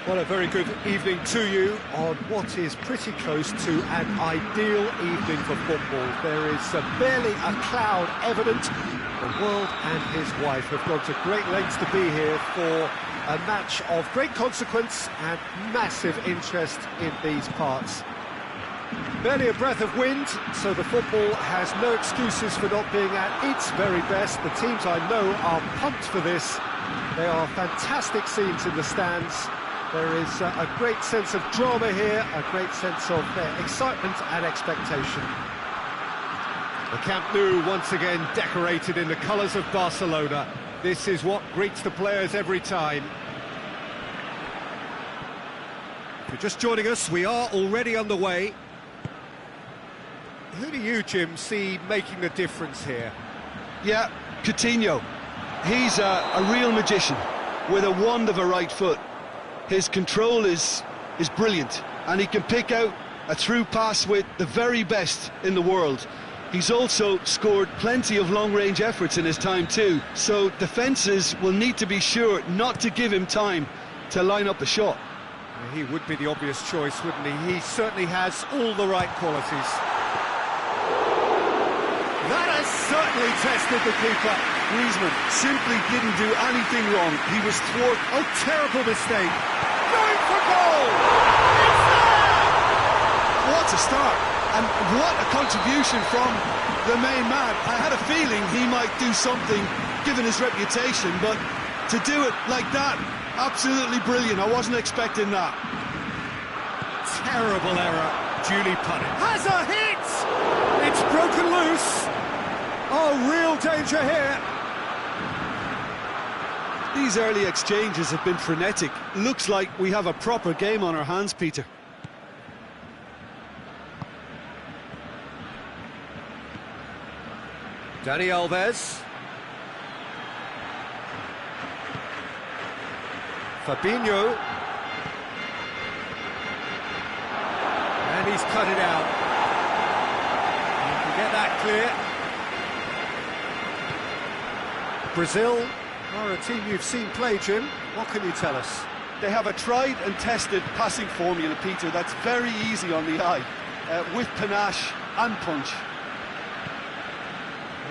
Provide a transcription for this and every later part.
Well, a very good evening to you on what is pretty close to an ideal evening for football. There is barely a cloud evident. The world and his wife have gone to great lengths to be here for a match of great consequence and massive interest in these parts. Barely a breath of wind, so the football has no excuses for not being at its very best. The teams I know are pumped for this. They are fantastic scenes in the stands. There is a great sense of drama here, a great sense of excitement and expectation. The Camp Nou once again decorated in the colours of Barcelona. This is what greets the players every time. If you're just joining us, we are already underway. Who do you, Jim, see making the difference here? Yeah, Coutinho. He's a real magician with a wand of a right foot. His control is brilliant, and he can pick out a through pass with the very best in the world. He's also scored plenty of long-range efforts in his time too, so defences will need to be sure not to give him time to line up a shot. He would be the obvious choice, wouldn't he? He certainly has all the right qualities. That has certainly tested the keeper. Griezmann simply didn't do anything wrong. He was thwarted. Oh, terrible mistake. Going for goal! It's there! What a start, and what a contribution from the main man. I had a feeling he might do something, given his reputation, but to do it like that, absolutely brilliant. I wasn't expecting that. Terrible error. Duly punished. Has a hit! It's broken loose. Oh, real danger here. These early exchanges have been frenetic. Looks like we have a proper game on our hands, Peter. Dani Alves. Fabinho. And he's cut it out. You can get that clear. Brazil are a team you've seen play, Jim. What can you tell us? They have a tried and tested passing formula, Peter, that's very easy on the eye, with panache and punch.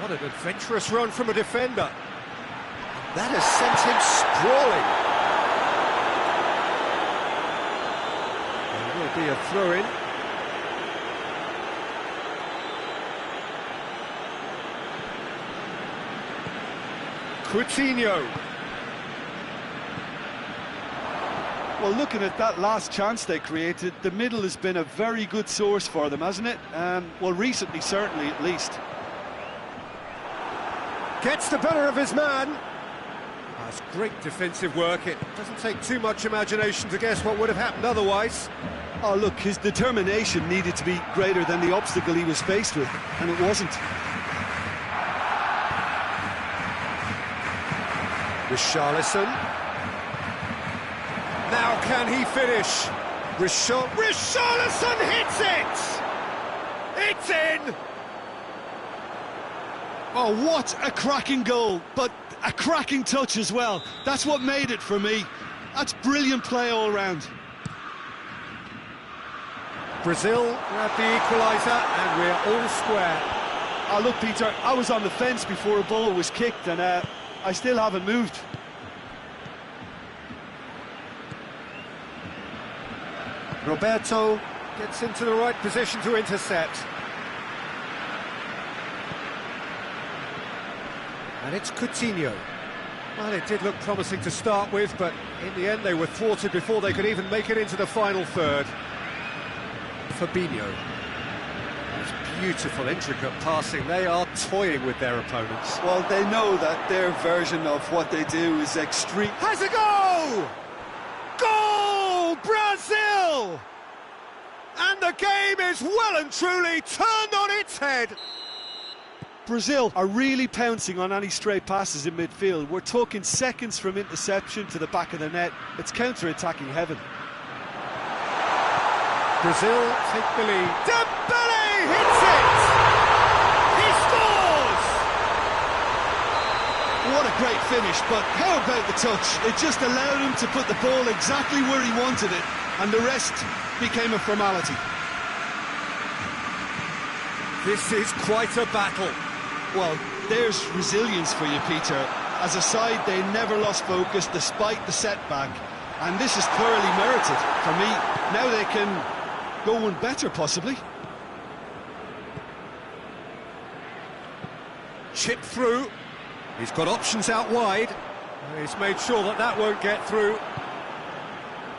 What an adventurous run from a defender. That has sent him sprawling. There will be a throw-in. Coutinho. Well, looking at that last chance they created, the middle has been a very good source for them, hasn't it? Well, recently, certainly, at least. Gets the better of his man. That's great defensive work. It doesn't take too much imagination to guess what would have happened otherwise. Oh, look, his determination needed to be greater than the obstacle he was faced with, and it wasn't. Richarlison. Now can he finish? Richarlison hits it! It's in! Oh, what a cracking goal, but a cracking touch as well. That's what made it for me. That's brilliant play all round. Brazil grab the equaliser and we're all square. Oh, look, Peter, I was on the fence before a ball was kicked, and I still haven't moved. Roberto gets into the right position to intercept. And it's Coutinho. Well, it did look promising to start with, but in the end they were thwarted before they could even make it into the final third. Fabinho. Beautiful, intricate passing. They are toying with their opponents. Well, they know that their version of what they do is extreme. Has a goal! Goal! Brazil! And the game is well and truly turned on its head. Brazil are really pouncing on any stray passes in midfield. We're talking seconds from interception to the back of the net. It's counter-attacking heaven. Brazil take the lead. Dembele hits it! He scores! what a great finish, but how about the touch? It just allowed him to put the ball exactly where he wanted it, and the rest became a formality. This is quite a battle. Well, there's resilience for you, Peter. As a side, they never lost focus despite the setback, and this is thoroughly merited for me. Now they can go one better, possibly. Chip through. He's got options out wide. He's made sure that that won't get through.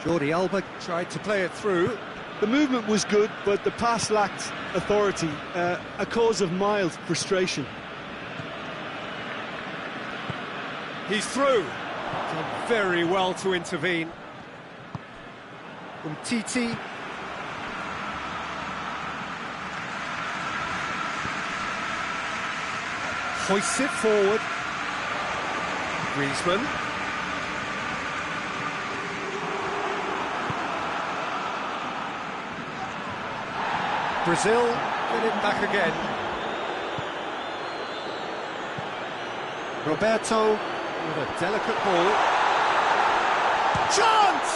Jordi Alba tried to play it through. The movement was good, but the pass lacked authority, a cause of mild frustration. He's through. Done very well to intervene. Titi. Hoists it forward. Griezmann. Brazil get it back again. Roberto with a delicate ball. Chance!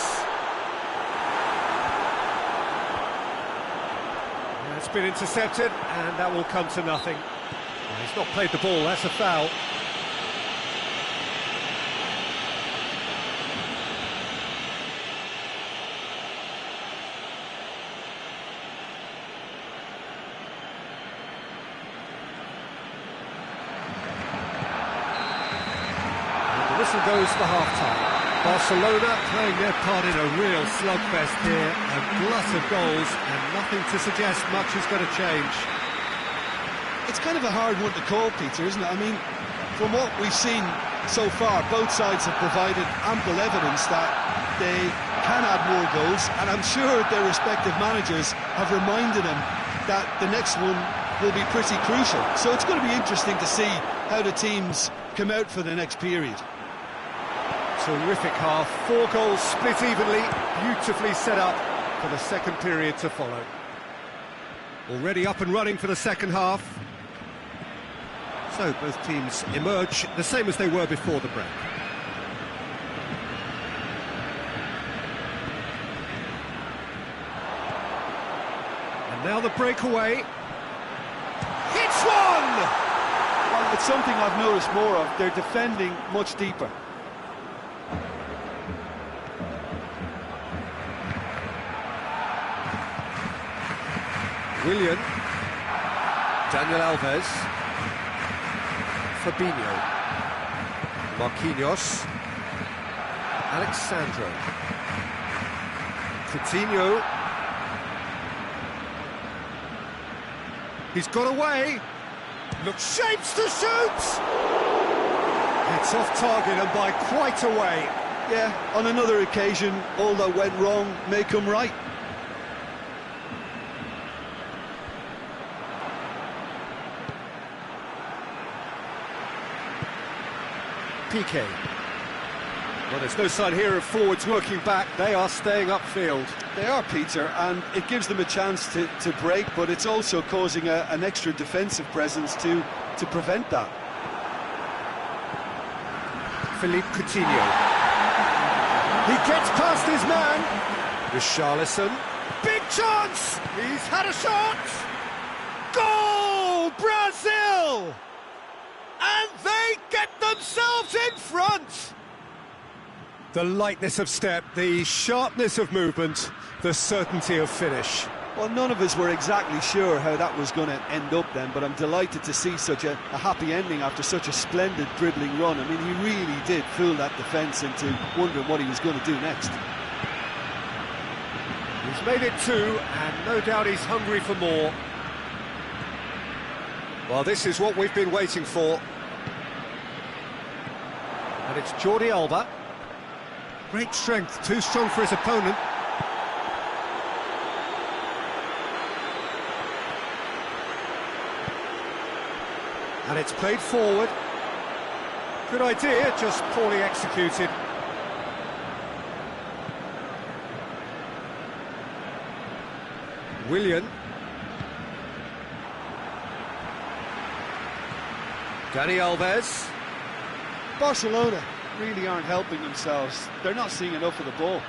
It's been intercepted, and that will come to nothing. He's not played the ball, that's a foul. Whistle goes for half-time. Barcelona playing their part in a real slugfest here, a glut of goals, and nothing to suggest much is going to change. It's kind of a hard one to call, Peter, isn't it? I mean, from what we've seen so far, both sides have provided ample evidence that they can add more goals, and I'm sure their respective managers have reminded them that the next one will be pretty crucial. So it's going to be interesting to see how the teams come out for the next period. Terrific half, 4 goals split evenly, beautifully set up for the second period to follow. Already up and running for the second half. So both teams emerge the same as they were before the break. And now the breakaway. Hits one! Well, it's something I've noticed more of. They're defending much deeper. Willian, Daniel Alves, Fabinho, Marquinhos, Alexandro, Coutinho. He's got away. Looks shapes to shoot. It's off target and by quite a way. Yeah, on another occasion, all that went wrong may come right. PK. Well, there's no sign here of forwards working back. They are staying upfield. They are, Peter, and it gives them a chance to break, but it's also causing an extra defensive presence to prevent that. Philippe Coutinho. He gets past his man. Richarlison. Big chance! He's had a shot! Goal! Brazil! And they get themselves in front! The lightness of step, the sharpness of movement, the certainty of finish. Well, none of us were exactly sure how that was going to end up then, but I'm delighted to see such a happy ending after such a splendid dribbling run. I mean, he really did fool that defence into wondering what he was going to do next. He's made it 2, and no doubt he's hungry for more. Well, this is what we've been waiting for. And it's Jordi Alba. Great strength, too strong for his opponent. And it's played forward. Good idea, just poorly executed. Willian. Dani Alves. Barcelona really aren't helping themselves. They're not seeing enough of the ball.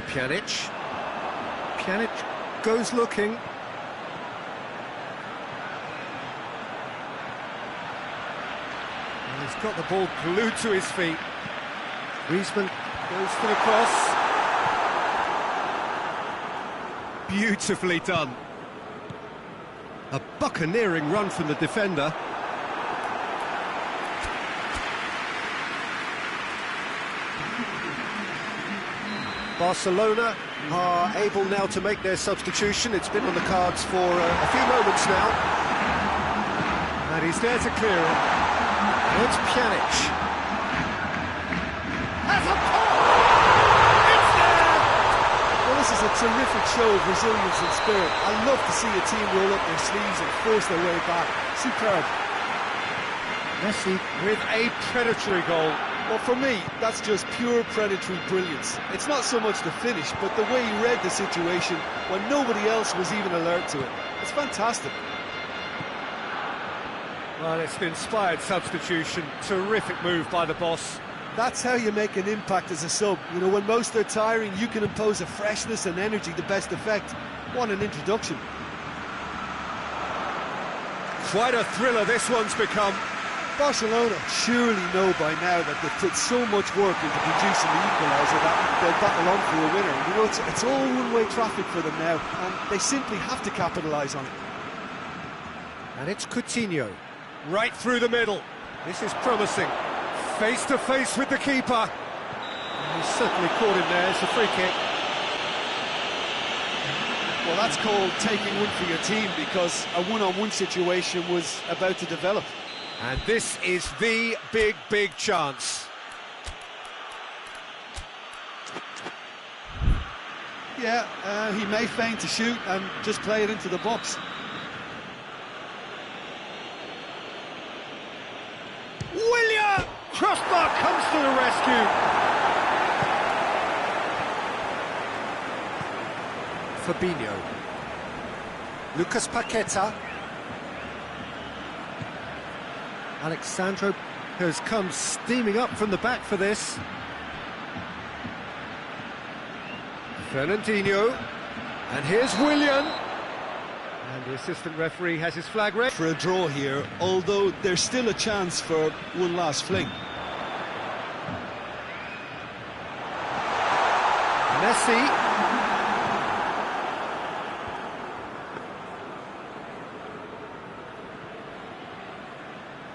Pjanic. Pjanic goes looking. And he's got the ball glued to his feet. Griezmann goes for the cross. Beautifully done. A buccaneering run from the defender. Barcelona are able now to make their substitution. It's been on the cards for a few moments now. And he's there to clear it. And it's Pjanic. Has a goal! It's there! Well, this is a terrific show of resilience and spirit. I love to see a team roll up their sleeves and force their way back. Superb. Messi with a predatory goal. Well, for me, that's just pure predatory brilliance. It's not so much the finish, but the way he read the situation when nobody else was even alert to it. It's fantastic. Well, it's an inspired substitution. Terrific move by the boss. That's how you make an impact as a sub. You know, when most are tiring, you can impose a freshness and energy to best effect. What an introduction. Quite a thriller this one's become. Barcelona surely know by now that they've put so much work into producing the equaliser that they'll battle on for a winner. You know, it's all one-way traffic for them now, and they simply have to capitalise on it. And it's Coutinho, right through the middle. This is promising. Face to face with the keeper. And he's certainly caught him there. It's a free kick. Well, that's called taking one for your team, because a one-on-one situation was about to develop. And this is the big chance. Yeah, he may feign to shoot and just play it into the box. Willian! Crossbar comes to the rescue. Fabinho. Lucas Paqueta. Alexandro has come steaming up from the back for this. Fernandinho. And here's Willian. And the assistant referee has his flag ready. For a draw here, although there's still a chance for one last fling. Messi.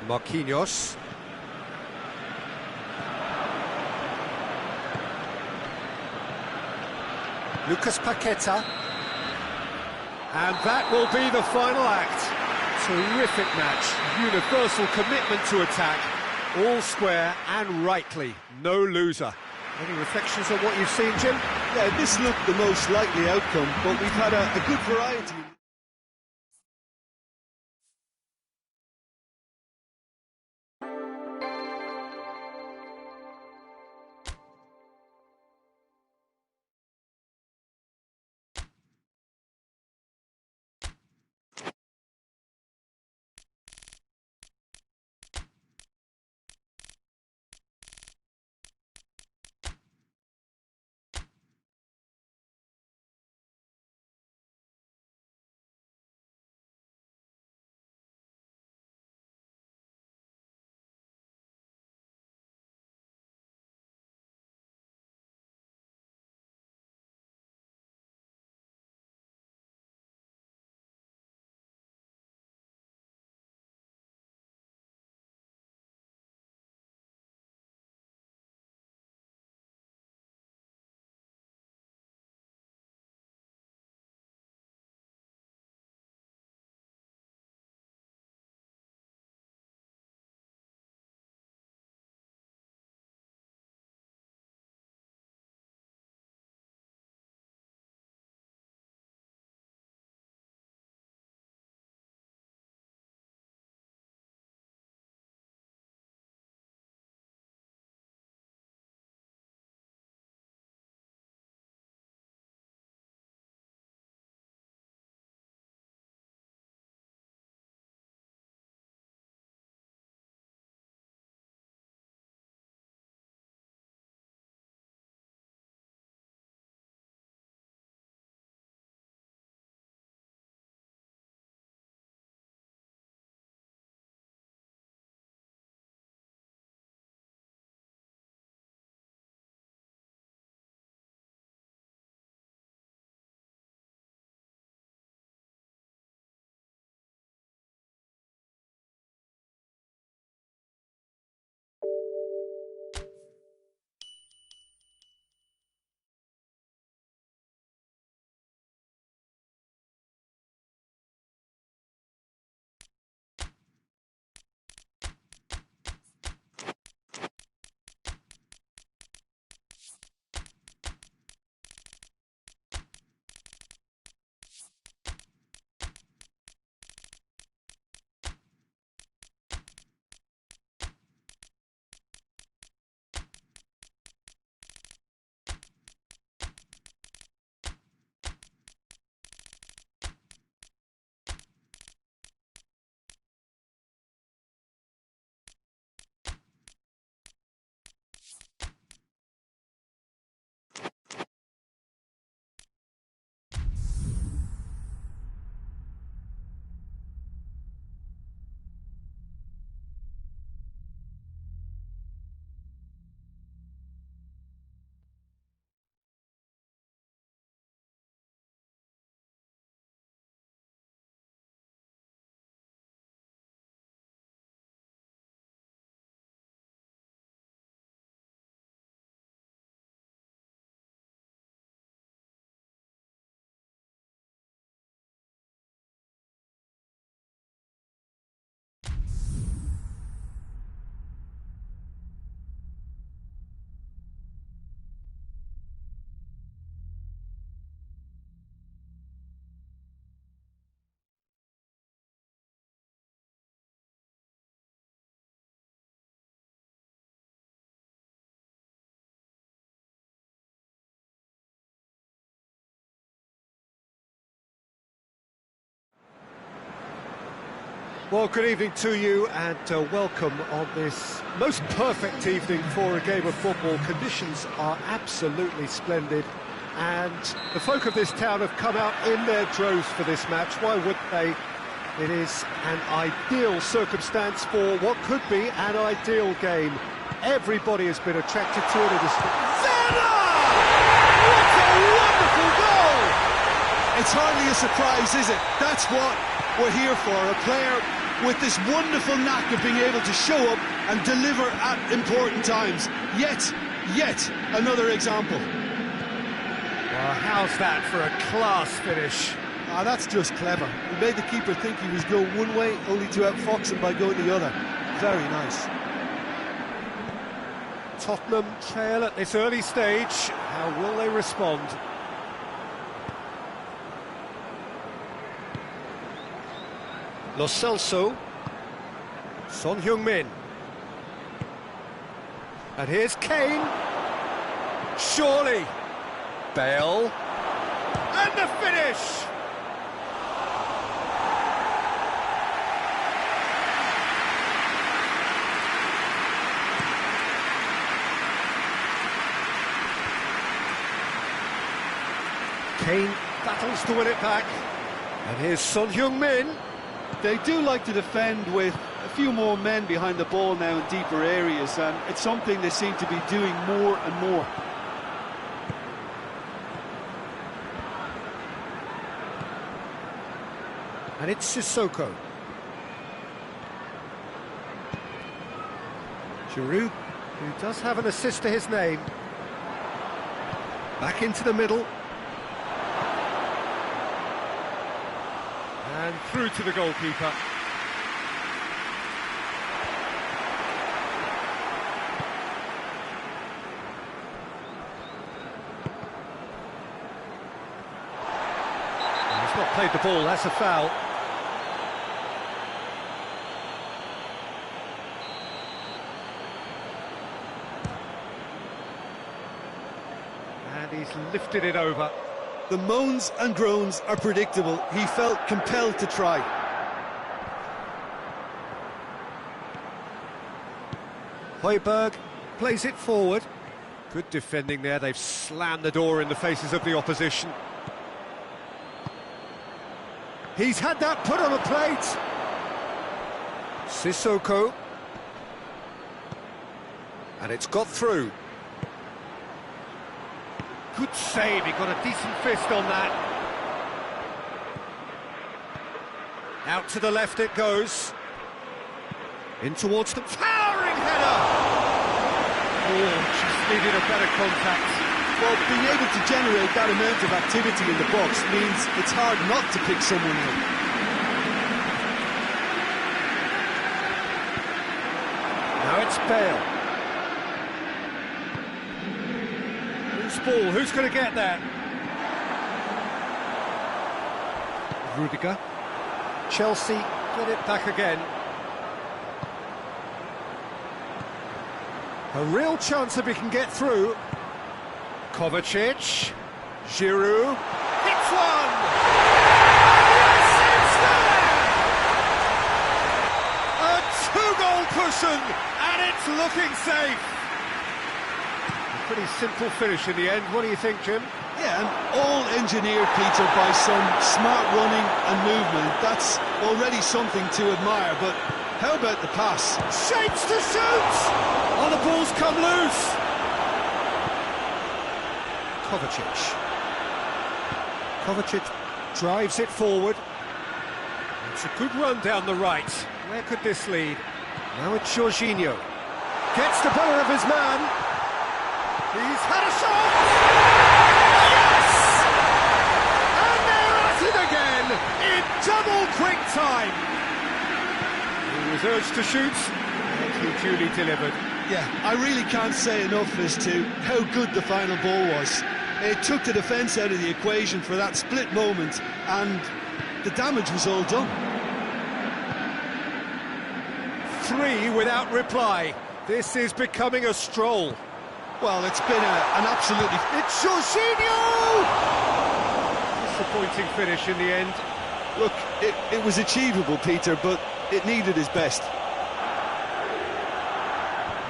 Marquinhos. Lucas Paqueta. And that will be the final act. Terrific match. Universal commitment to attack. All square and rightly. No loser. Any reflections on what you've seen, Jim? Yeah, this looked the most likely outcome, but we've had a good variety. Well, good evening to you and welcome on this most perfect evening for a game of football. Conditions are absolutely splendid and the folk of this town have come out in their droves for this match. Why would they? It is an ideal circumstance for what could be an ideal game. Everybody has been attracted to it. Zena! What a wonderful goal! It's hardly a surprise, is it? That's what we're here for, a player with this wonderful knack of being able to show up and deliver at important times. Yet another example. Well, how's that for a class finish? Ah, that's just clever. He made the keeper think he was going one way, only to outfox him by going the other. Very nice. Tottenham trail at this early stage. How will they respond? Lo Celso. Son Heung-min. And here's Kane. Surely. Bale. And the finish! Kane battles to win it back. And here's Son Heung-min. They do like to defend with a few more men behind the ball now in deeper areas, and it's something they seem to be doing more and more. And it's Sissoko. Giroud, who does have an assist to his name. Back into the middle. And through to the goalkeeper. And he's not played the ball, that's a foul. And he's lifted it over. The moans and groans are predictable. He felt compelled to try. Højbjerg plays it forward. Good defending there. They've slammed the door in the faces of the opposition. He's had that put on a plate. Sissoko. And it's got through. Good save, he got a decent fist on that. Out to the left it goes. In towards the towering header! Oh, just needed a better contact. Well, being able to generate that amount of activity in the box means it's hard not to pick someone out. Now it's Bale. Ball, who's going to get that? Rudiger. Chelsea get it back again. A real chance if he can get through. Kovacic. Giroud. Hits one! Yes, it's there! A two-goal cushion, and it's looking safe. Pretty simple finish in the end. What do you think, Jim? Yeah, and all engineered, Peter, by some smart running and movement. That's already something to admire, but how about the pass? Shapes to shoot! Oh, the ball's come loose! Kovacic drives it forward. It's a good run down the right. Where could this lead? Now it's Jorginho. Gets the better of his man. He's had a shot! Yes! And they're at it again in double quick time. He was urged to shoot, and he duly delivered. Yeah, I really can't say enough as to how good the final ball was. It took the defence out of the equation for that split moment, and the damage was all done. 3 without reply. This is becoming a stroll. Well, it's been an absolutely... It's Jorginho! Disappointing finish in the end. Look, It was achievable, Peter, but it needed his best.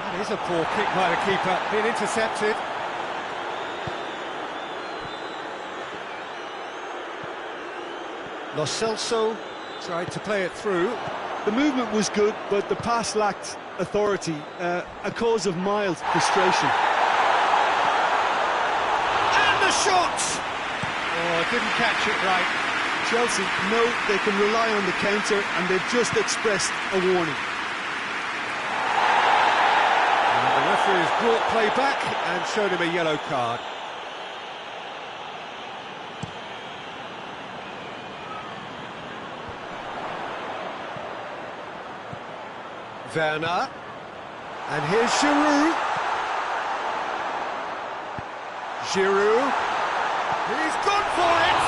That is a poor kick by the keeper, being intercepted. Lo Celso tried to play it through. The movement was good, but the pass lacked authority, a cause of mild frustration. And the shot! Oh, didn't catch it right. Chelsea know they can rely on the counter, and they've just expressed a warning. And the referee has brought play back and showed him a yellow card. Werner, and here's Giroud. Giroud, he's gone for it!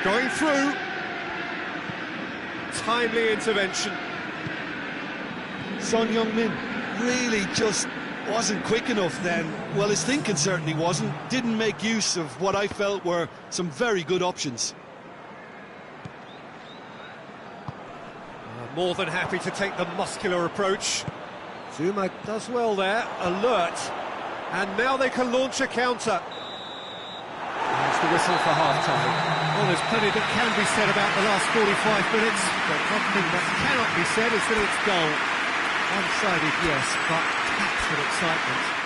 Going through. Timely intervention. Son Heung-min really just wasn't quick enough then. Well, his thinking certainly wasn't. Didn't make use of what I felt were some very good options. More than happy to take the muscular approach. Zuma does well there, alert. And now they can launch a counter. There's the whistle for half-time. Well, there's plenty that can be said about the last 45 minutes, but one thing that cannot be said is that it's dull. One-sided, yes, but packed with excitement.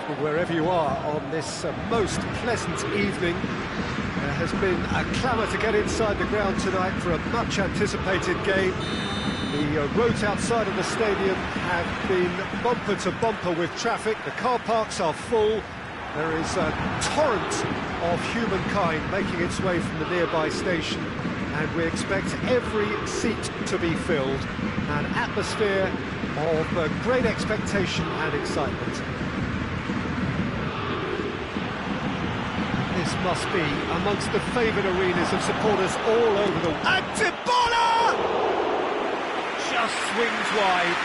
Well, wherever you are on this most pleasant evening, there has been a clamour to get inside the ground tonight for a much-anticipated game. The roads outside of the stadium have been bumper to bumper with traffic. The car parks are full. There is a torrent of humankind making its way from the nearby station, and we expect every seat to be filled. An atmosphere of great expectation and excitement. This must be amongst the favoured arenas of supporters all over the world. And Dybala! Just swings wide.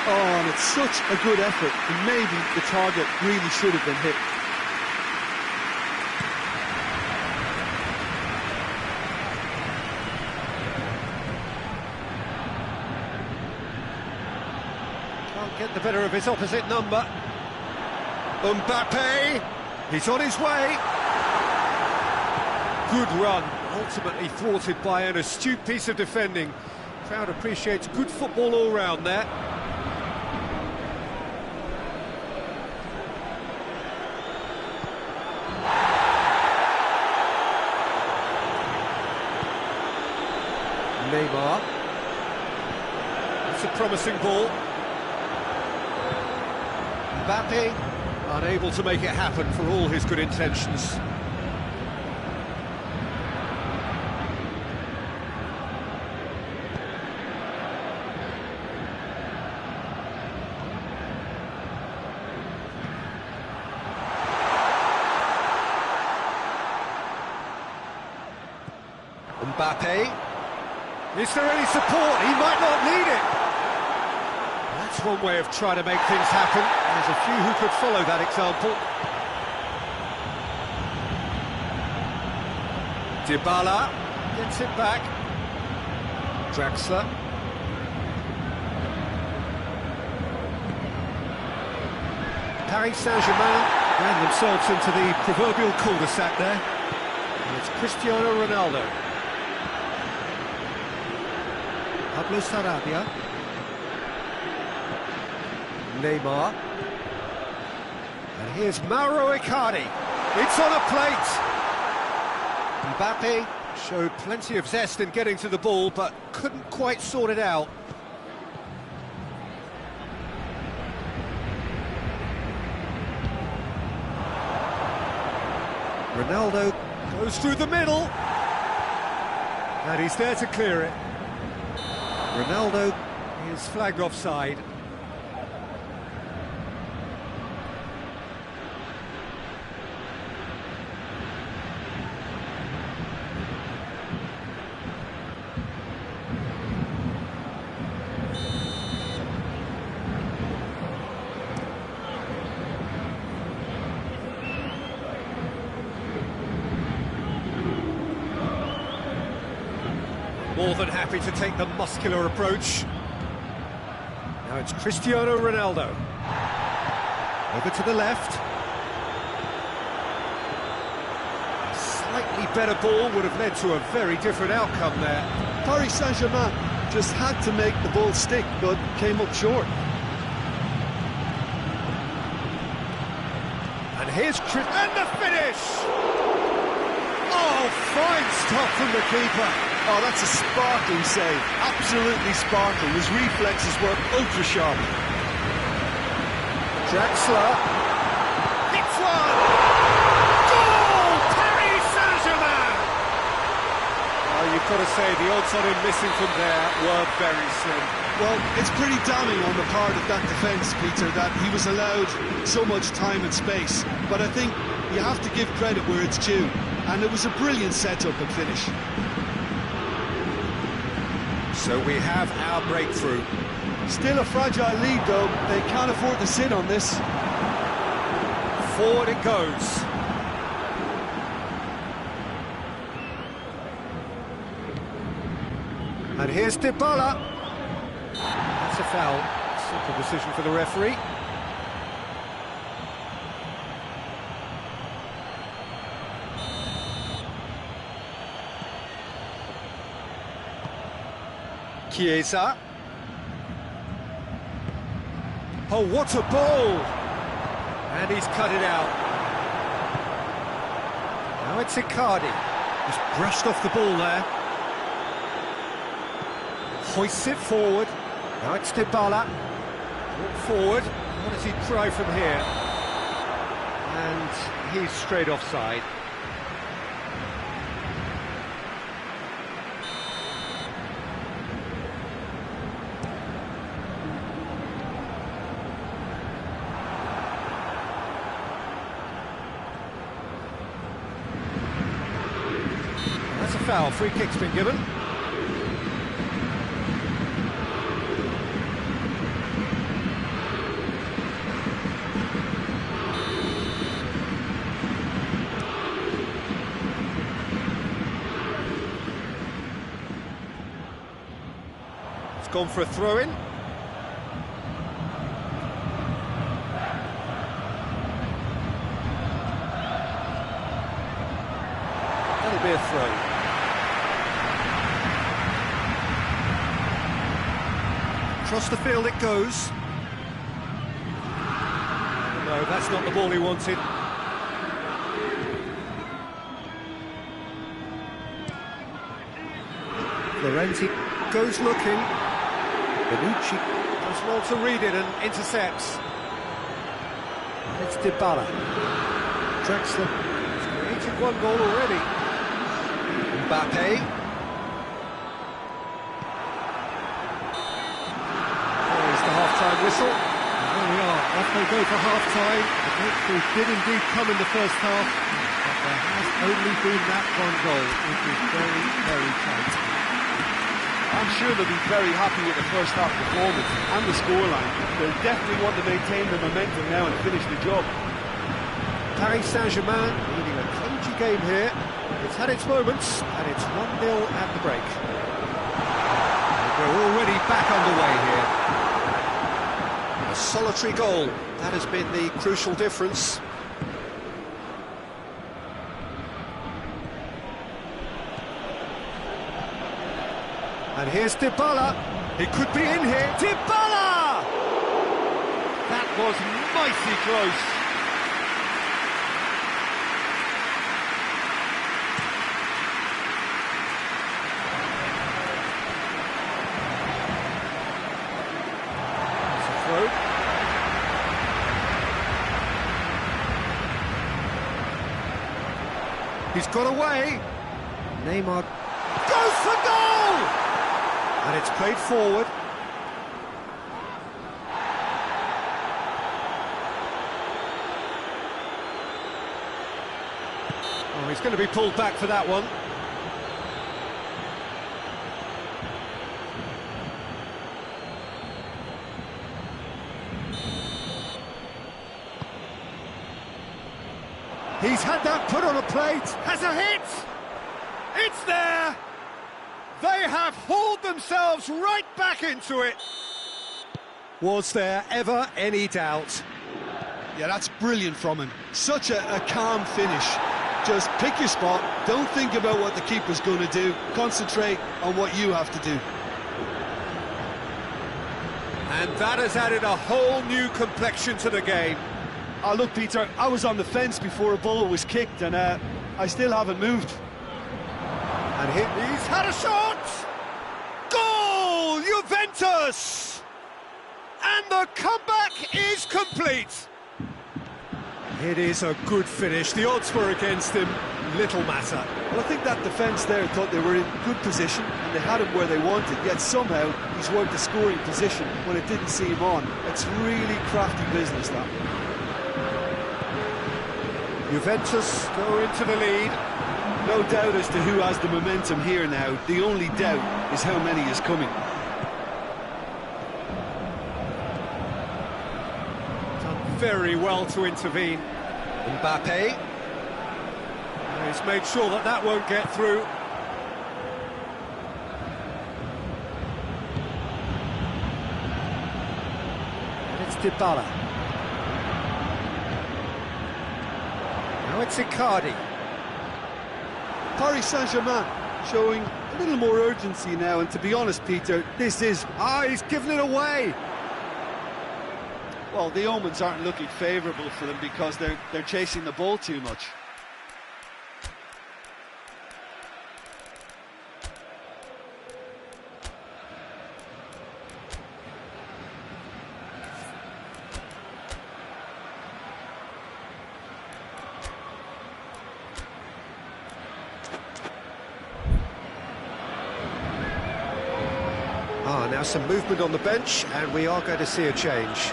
Oh, and it's such a good effort, and maybe the target really should have been hit. Can't get the better of his opposite number. Mbappe! He's on his way. Good run, ultimately thwarted by an astute piece of defending. Crowd appreciates good football all round there. Neymar. It's a promising ball. Mbappe, unable to make it happen for all his good intentions. Mbappe. Is there any support? He might not need it. That's one way of trying to make things happen. There's a few who could follow that example. Dybala gets it back. Draxler. Paris Saint-Germain ran themselves into the proverbial cul-de-sac there. And it's Cristiano Ronaldo. Pablo Sarabia. Neymar. And here's Mauro Icardi. It's on a plate. Mbappe showed plenty of zest in getting to the ball, but couldn't quite sort it out. Ronaldo goes through the middle. And he's there to clear it. Ronaldo is flagged offside. More than happy to take the muscular approach. Now it's Cristiano Ronaldo. Over to the left. A slightly better ball would have led to a very different outcome there. Paris Saint-Germain just had to make the ball stick, but came up short. And here's and the finish! Oh, fine stop from the keeper. Oh, that's a sparkling save. Absolutely sparkling. His reflexes work ultra sharp. Draxler. Hits one! Goal! Paris Saint-Germain! Oh, you've got to say, the odds on him missing from there were very slim. Well, it's pretty damning on the part of that defence, Peter, that he was allowed so much time and space. But I think you have to give credit where it's due. And it was a brilliant setup and finish. So we have our breakthrough. Still a fragile lead, though. They can't afford to sit on this. Forward it goes. And here's Dybala. That's a foul. Simple decision for the referee. Chiesa. Oh, what a ball! And he's cut it out. Now it's Icardi. Just brushed off the ball there. Hoists it forward. Now it's Dybala. Brought forward. What does he try from here? And he's straight offside. That's a foul. Free kick's been given. It's gone for a throw-in. That'll be a throw. Across the field it goes. No, that's not the ball he wanted. Florenzi goes looking. Benucci does well to read it and intercepts. It's Dybala. Drexler has created one goal already. Mbappe. There's the half-time whistle. And there we are, off they go for half-time. The breakthrough did indeed come in the first half, but there has only been that one goal, which is very, very tight. I'm sure they'll be very happy with the first half performance and the scoreline. They'll definitely want to maintain the momentum now and finish the job. Paris Saint-Germain leading a cagey game here. It's had its moments, and it's 1-0 at the break. And we're already back underway here. A solitary goal, that has been the crucial difference. And here's Dybala. He could be in here. Dybala! That was mighty close. It's a throw. He's got away. Neymar goes for goal! And it's played forward. Oh, he's going to be pulled back for that one. He's had that put on a plate. Has a hit! It's there! They have hauled themselves right back into it. Was there ever any doubt? Yeah, that's brilliant from him. Such a calm finish. Just pick your spot, don't think about what the keeper's going to do, concentrate on what you have to do. And that has added a whole new complexion to the game. Oh, look, Peter, I was on the fence before a ball was kicked, and I still haven't moved. And he's had a shot! Goal! Juventus! And the comeback is complete. It is a good finish. The odds were against him. Little matter. Well, I think that defence there thought they were in good position and they had him where they wanted, yet somehow he's worked the scoring position when it didn't see him on. It's really crafty business, that. Juventus go into the lead. No doubt as to who has the momentum here now. The only doubt is how many is coming. Done very well to intervene. Mbappe. He's made sure that that won't get through. And it's Dybala. Now it's Icardi. Paris Saint-Germain showing a little more urgency now, and to be honest, Peter, this is... Ah, he's given it away! Well, the omens aren't looking favourable for them because they're chasing the ball too much. Now some movement on the bench, and we are going to see a change.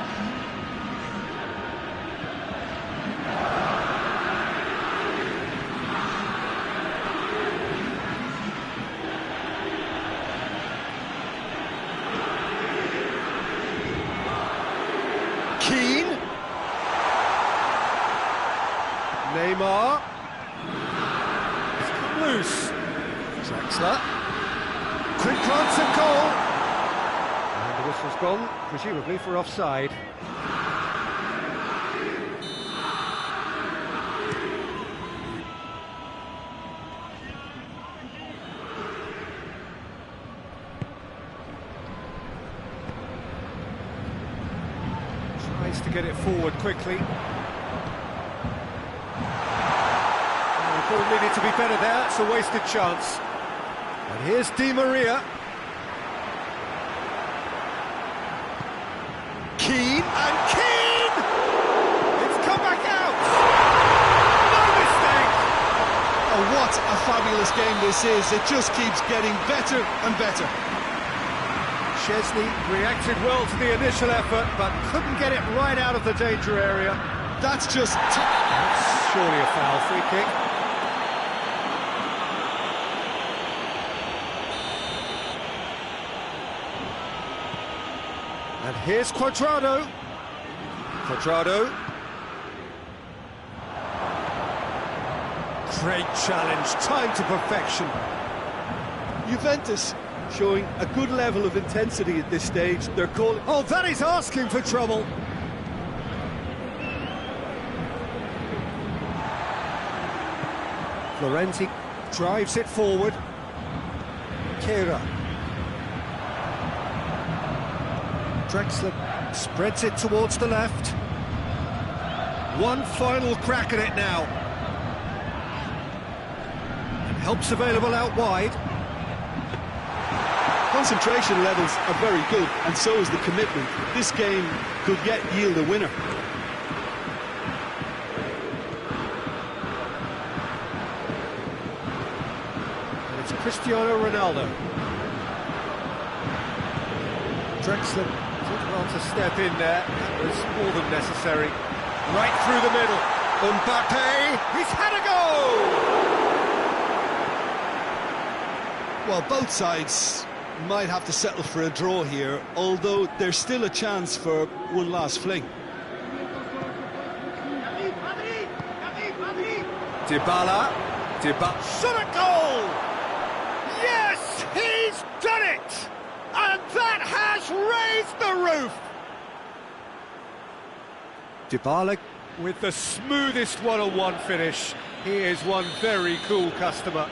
Keane. Neymar. It's come loose. Draxler. Quick glance at goal. The whistle's gone, presumably for offside. Tries to get it forward quickly. The ball needed to be better there, it's a wasted chance. And here's Di Maria. Keane, and Keane! It's come back out! No mistake! Oh, what a fabulous game this is. It just keeps getting better and better. Chesney reacted well to the initial effort, but couldn't get it right out of the danger area. That's just... That's surely a foul. Free kick. And here's Cuadrado. Cuadrado. Great challenge, timed to perfection. Juventus showing a good level of intensity at this stage. They're calling... Oh, that is asking for trouble. Florenzi drives it forward. Kehrer. Draxler spreads it towards the left. One final crack at it now. And help's available out wide. Concentration levels are very good, and so is the commitment. This game could yet yield a winner. And it's Cristiano Ronaldo. Draxler did well to step in there. That was more than necessary. Right through the middle. Mbappe, he's had a go! Well, both sides might have to settle for a draw here, although there's still a chance for one last fling. Dybala. Shot a goal! Yes, he's done it! And that has raised the roof! Dybala with the smoothest one-on-one finish. He is one very cool customer.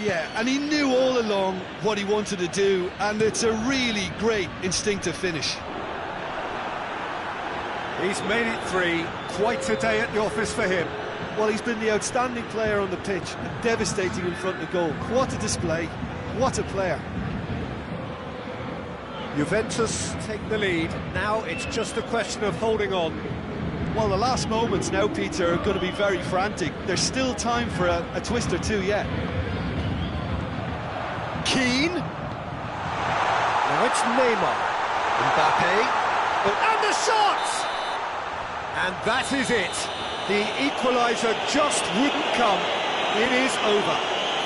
Yeah, and he knew all along what he wanted to do, and it's a really great instinctive finish. He's made it three. Quite a day at the office for him. Well, he's been the outstanding player on the pitch, and devastating in front of goal. What a display, what a player. Juventus take the lead. Now it's just a question of holding on. Well, the last moments now, Peter, are going to be very frantic. There's still time for a twist or two yet. Keane. Now it's Neymar. Mbappe. And the shot! And that is it. The equaliser just wouldn't come. It is over.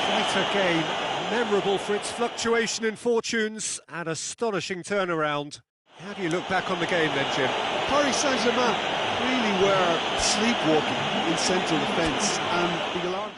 Quite a game. Memorable for its fluctuation in fortunes and astonishing turnaround. How do you look back on the game then, Jim? Paris Saint-Germain really were sleepwalking in central defence, and the alarm...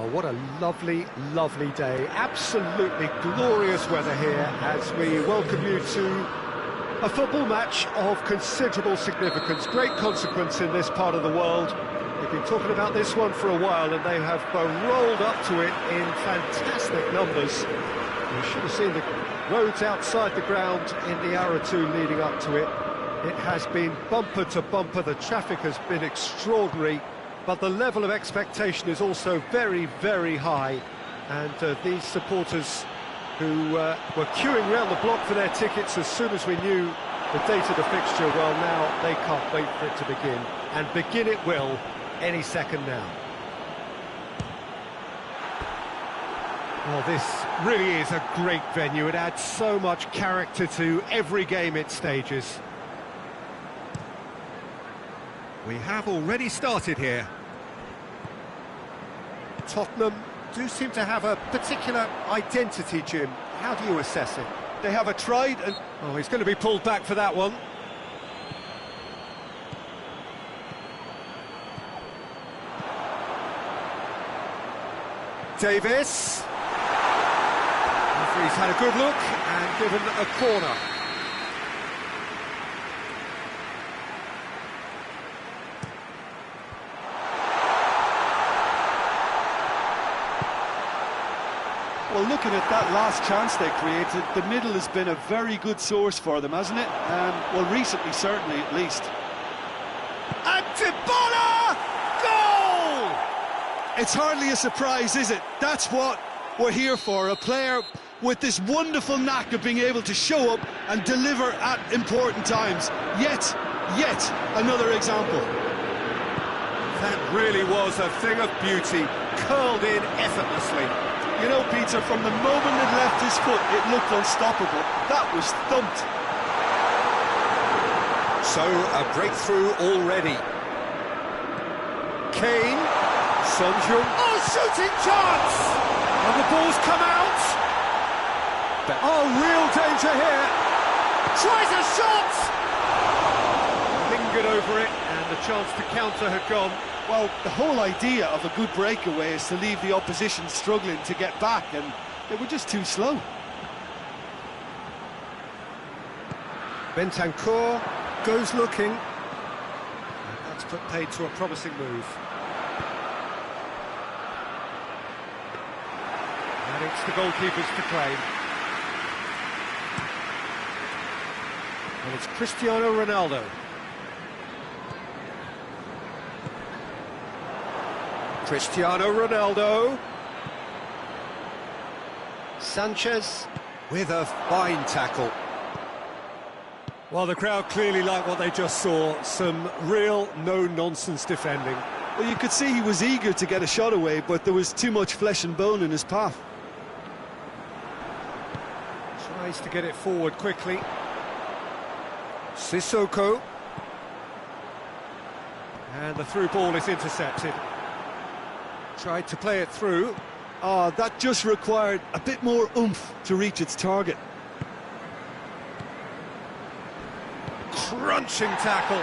Oh, what a lovely, lovely day. Absolutely glorious weather here as we welcome you to a football match of considerable significance, great consequence in this part of the world. They've been talking about this one for a while and they have rolled up to it in fantastic numbers. You should have seen the roads outside the ground in the hour or two leading up to it. It has been bumper to bumper, the traffic has been extraordinary, but the level of expectation is also very, very high. And these supporters who were queuing round the block for their tickets as soon as we knew the date of the fixture, well, now they can't wait for it to begin. And begin it will any second now. Well, this really is a great venue. It adds so much character to every game it stages. We have already started here. Tottenham do seem to have a particular identity, Jim. How do you assess it? They have a tried and... Oh, he's going to be pulled back for that one. Davis. Referee's had a good look and given a corner. Well, looking at that last chance they created, the middle has been a very good source for them, hasn't it? Well, recently, certainly, at least. And Dybala! Goal! It's hardly a surprise, is it? That's what we're here for, a player with this wonderful knack of being able to show up and deliver at important times. Yet another example. That really was a thing of beauty, curled in effortlessly. You know, Peter, from the moment it left his foot, it looked unstoppable. That was thumped. So, a breakthrough already. Kane, Son Heung. Oh, shooting chance! And the ball's come out. Oh, real danger here. Tries a shot! Lingered over it, and the chance to counter had gone. Well, the whole idea of a good breakaway is to leave the opposition struggling to get back, and they were just too slow. Bentancur goes looking. And that's put paid to a promising move. And it's the goalkeepers to claim. And it's Cristiano Ronaldo. Cristiano Ronaldo. Sanchez with a fine tackle. Well, the crowd clearly like what they just saw. Some real no-nonsense defending. Well, you could see he was eager to get a shot away, but there was too much flesh and bone in his path. Tries to get it forward quickly. Sissoko. And the through ball is intercepted. Tried to play it through. Oh, that just required a bit more oomph to reach its target. Crunching tackle.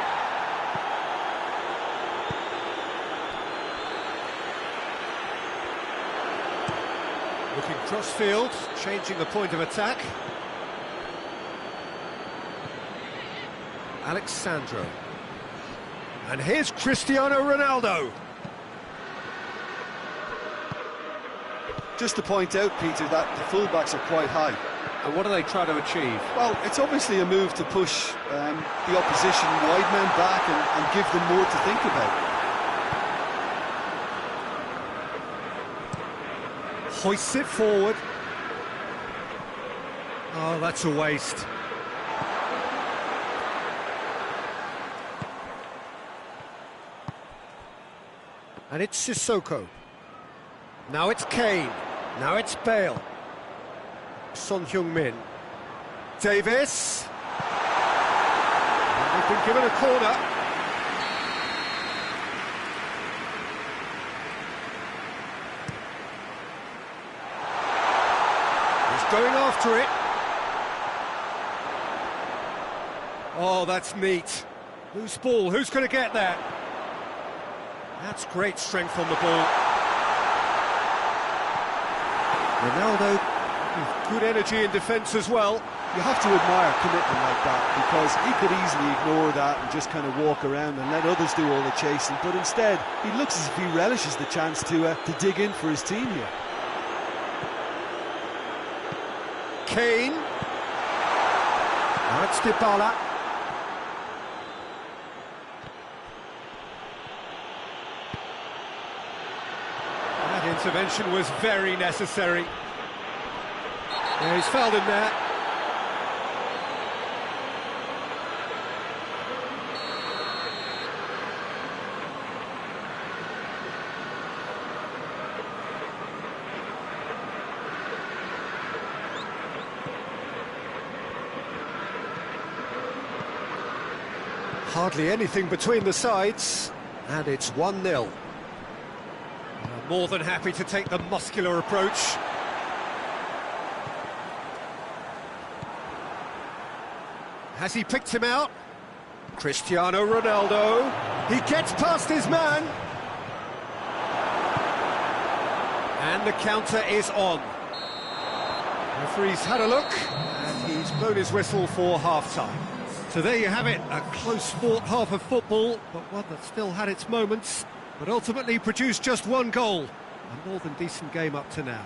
Looking cross-field, changing the point of attack. Alexandro. And here's Cristiano Ronaldo. Just to point out, Peter, that the fullbacks are quite high. And what are they trying to achieve? Well, it's obviously a move to push the opposition wide men back and give them more to think about. Hoists it forward. Oh, that's a waste. And it's Sissoko. Now it's Kane. Now it's Bale. Son Heung-min. Davis. And they've been given a corner. He's going after it. Oh, that's neat. Loose ball. Who's going to get that? That's great strength on the ball. Ronaldo with good energy in defence as well. You have to admire commitment like that, because he could easily ignore that and just kind of walk around and let others do all the chasing, but instead he looks as if he relishes the chance to dig in for his team here. Kane. Now it's Dybala. That intervention was very necessary. Yeah, he's fouled him there. Hardly anything between the sides, and it's 1-0. More than happy to take the muscular approach. Has he picked him out? Cristiano Ronaldo. He gets past his man. And the counter is on. The referee's had a look, and he's blown his whistle for half-time. So there you have it, a close-fought half of football, but one that still had its moments, but ultimately produced just one goal. A more than decent game up to now.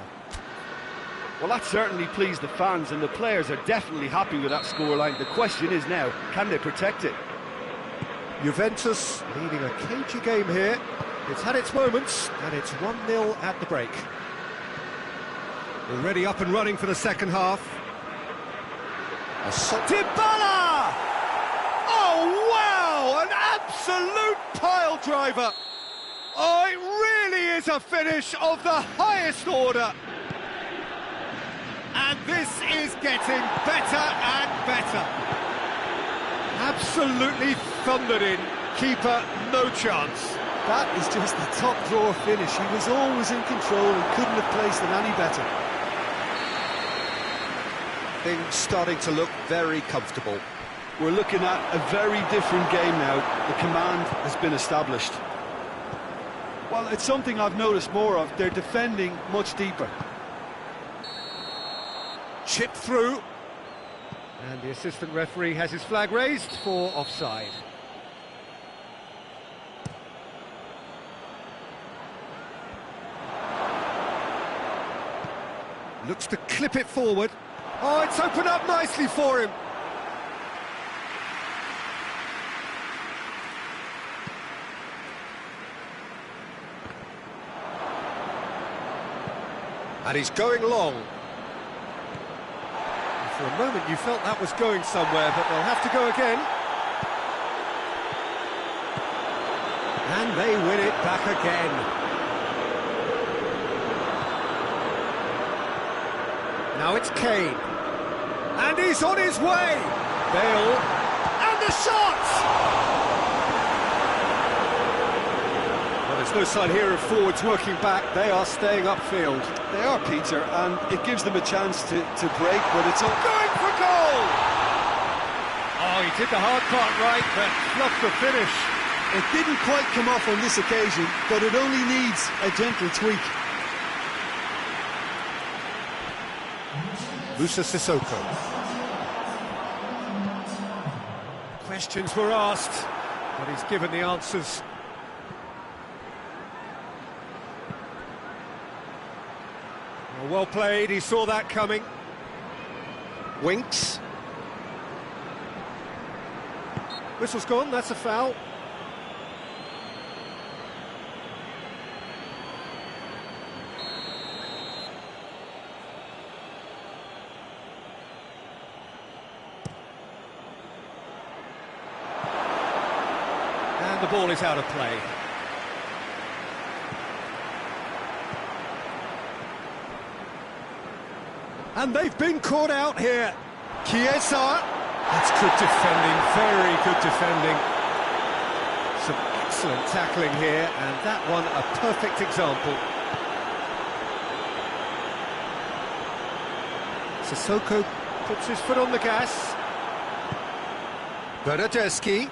Well, that certainly pleased the fans, and the players are definitely happy with that scoreline. The question is now, can they protect it? Juventus leading a cagey game here. It's had its moments, and it's 1-0 at the break. Already up and running for the second half. Dybala! Oh, wow! An absolute pile driver! Oh, it really is a finish of the highest order. And this is getting better and better. Absolutely thundered in. Keeper, no chance. That is just the top drawer finish. He was always in control and couldn't have placed it any better. Things starting to look very comfortable. We're looking at a very different game now. The command has been established. Well, it's something I've noticed more of. They're defending much deeper. Chip through. And the assistant referee has his flag raised for offside. Looks to clip it forward. Oh, it's opened up nicely for him. And he's going long. For a moment you felt that was going somewhere, but they'll have to go again. And they win it back again. Now it's Kane. And he's on his way. Bale. And the shot! Well, there's no sign here of forwards working back. They are staying upfield. They are, Peter, and it gives them a chance to break, but it's all going for goal! Oh, he did the hard part right, but fluffed the finish. It didn't quite come off on this occasion, but it only needs a gentle tweak. Musa Sissoko. Questions were asked, but he's given the answers. Well played, he saw that coming. Winks. Whistle's gone, that's a foul. And the ball is out of play. And they've been caught out here. Chiesa. That's good defending, very good defending. Some excellent tackling here, and that one a perfect example. Sissoko puts his foot on the gas. Bernardeschi.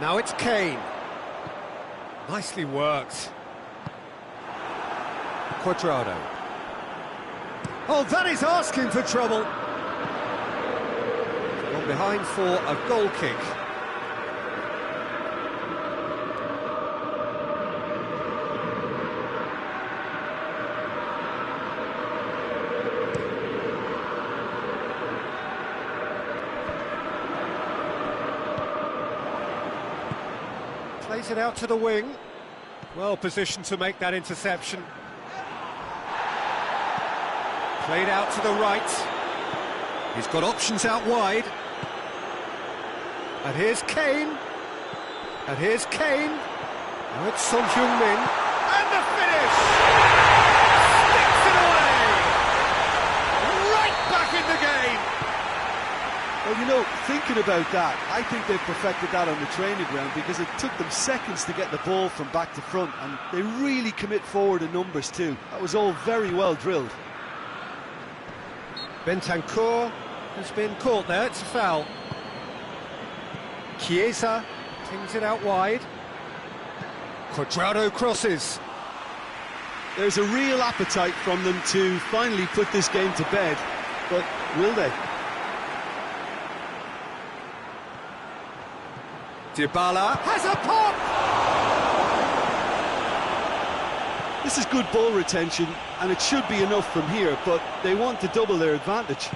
Now it's Kane. Nicely worked. Cuadrado. Oh, that is asking for trouble. Gone behind for a goal kick. Plays it out to the wing. Well positioned to make that interception. Played out to the right. He's got options out wide. And here's Kane. And here's Kane. Now it's Son Heung-min. And the finish! Sticks it away! Right back in the game! Well, you know, thinking about that, I think they've perfected that on the training ground because it took them seconds to get the ball from back to front, and they really commit forward in numbers too. That was all very well drilled. Bentancur has been caught there, it's a foul. Chiesa tings it out wide. Cuadrado crosses. There's a real appetite from them to finally put this game to bed, but will they? Dybala has a pop! This is good ball retention, and it should be enough from here, but they want to double their advantage.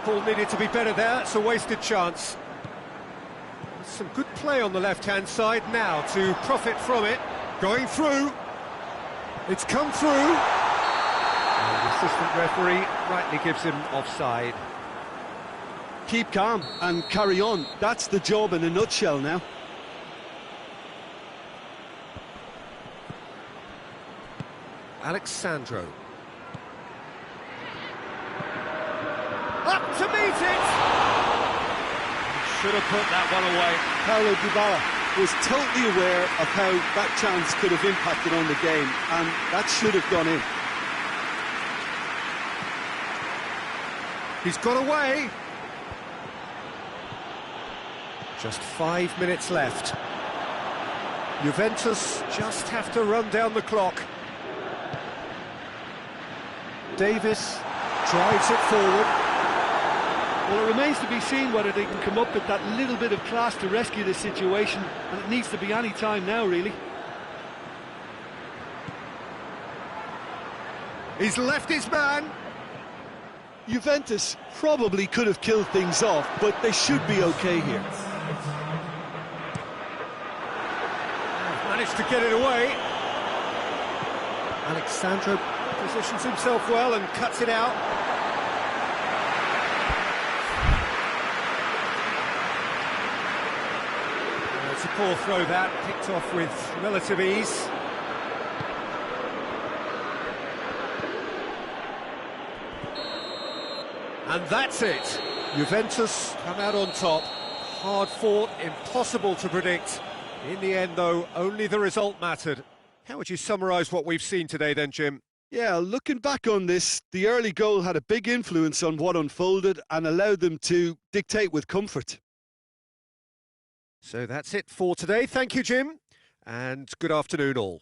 Ball needed to be better there, it's a wasted chance. Some good play on the left-hand side now to profit from it. Going through. It's come through. And the assistant referee rightly gives him offside. Keep calm and carry on. That's the job in a nutshell now. Alexandro. Up to meet it! Should have put that one away. Paulo Dybala was totally aware of how that chance could have impacted on the game, and that should have gone in. He's got away. Just 5 minutes left. Juventus just have to run down the clock. Davis drives it forward. Well, it remains to be seen whether they can come up with that little bit of class to rescue this situation, and it needs to be any time now, really. He's left his man. Juventus probably could have killed things off, but they should be okay here. Managed to get it away. Alexandro positions himself well and cuts it out. It's a poor throw that, picked off with relative ease. And that's it. Juventus come out on top. Hard fought, impossible to predict. In the end, though, only the result mattered. How would you summarise what we've seen today then, Jim? Yeah, looking back on this, the early goal had a big influence on what unfolded and allowed them to dictate with comfort. So that's it for today. Thank you, Jim, and good afternoon all.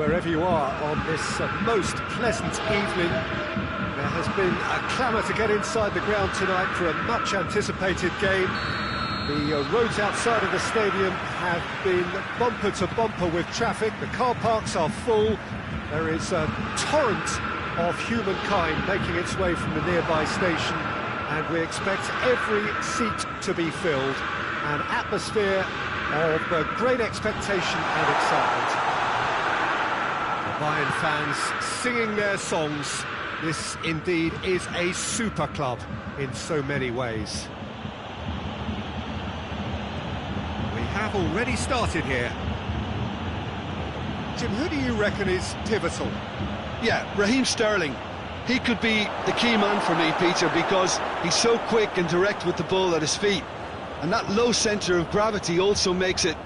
wherever you are on this most pleasant evening. There has been a clamour to get inside the ground tonight for a much-anticipated game. The roads outside of the stadium have been bumper to bumper with traffic. The car parks are full. There is a torrent of humankind making its way from the nearby station, and we expect every seat to be filled. An atmosphere of great expectation and excitement. The Bayern fans singing their songs. This indeed is a super club in so many ways. We have already started here. Jim, who do you reckon is pivotal? Yeah, Raheem Sterling. He could be the key man for me, Peter, because he's so quick and direct with the ball at his feet. And that low centre of gravity also makes it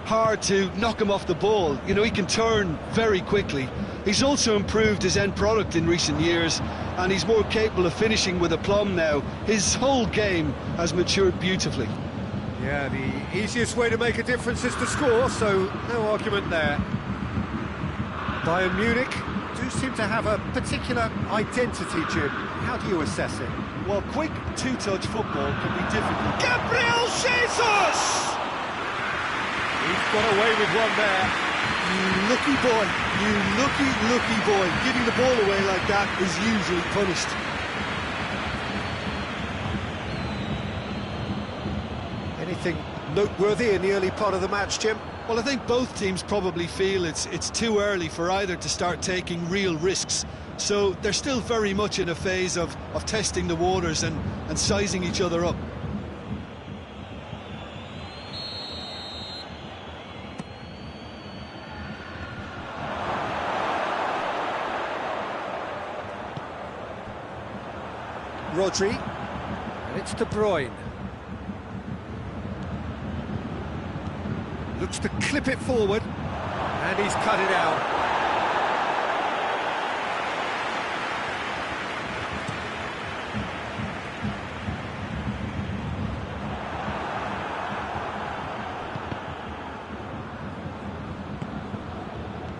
hard to knock him off the ball. You know, he can turn very quickly. He's also improved his end product in recent years, and he's more capable of finishing with aplomb now. His whole game has matured beautifully. Yeah, the easiest way to make a difference is to score, so no argument there. Bayern Munich do seem to have a particular identity, Jim. How do you assess it? Well, quick two-touch football can be difficult. Gabriel Jesus! He's got away with one there. You lucky boy, you lucky boy. Giving the ball away like that is usually punished. Anything noteworthy in the early part of the match, Jim? Well, I think both teams probably feel it's too early for either to start taking real risks. So they're still very much in a phase of testing the waters and sizing each other up. Rodri, and it's De Bruyne. Looks to clip it forward, and he's cut it out.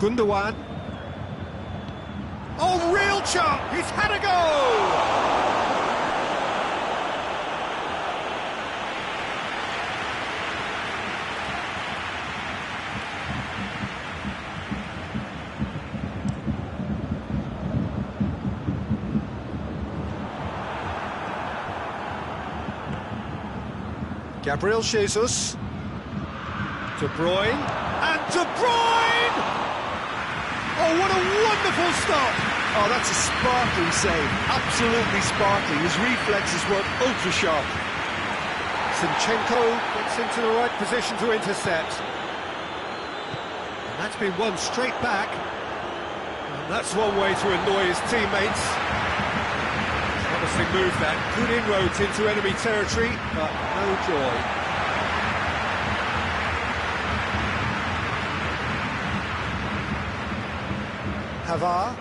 Gundogan. Oh, real chance! He's had a go! Gabriel Jesus. De Bruyne. And De Bruyne! Oh, what a wonderful stop! Oh, that's a sparkling save. Absolutely sparkling. His reflexes were ultra-sharp. Zinchenko gets into the right position to intercept. And that's been won straight back. And that's one way to annoy his teammates. Promising move that. Good inroads into enemy territory, but no joy. Havar.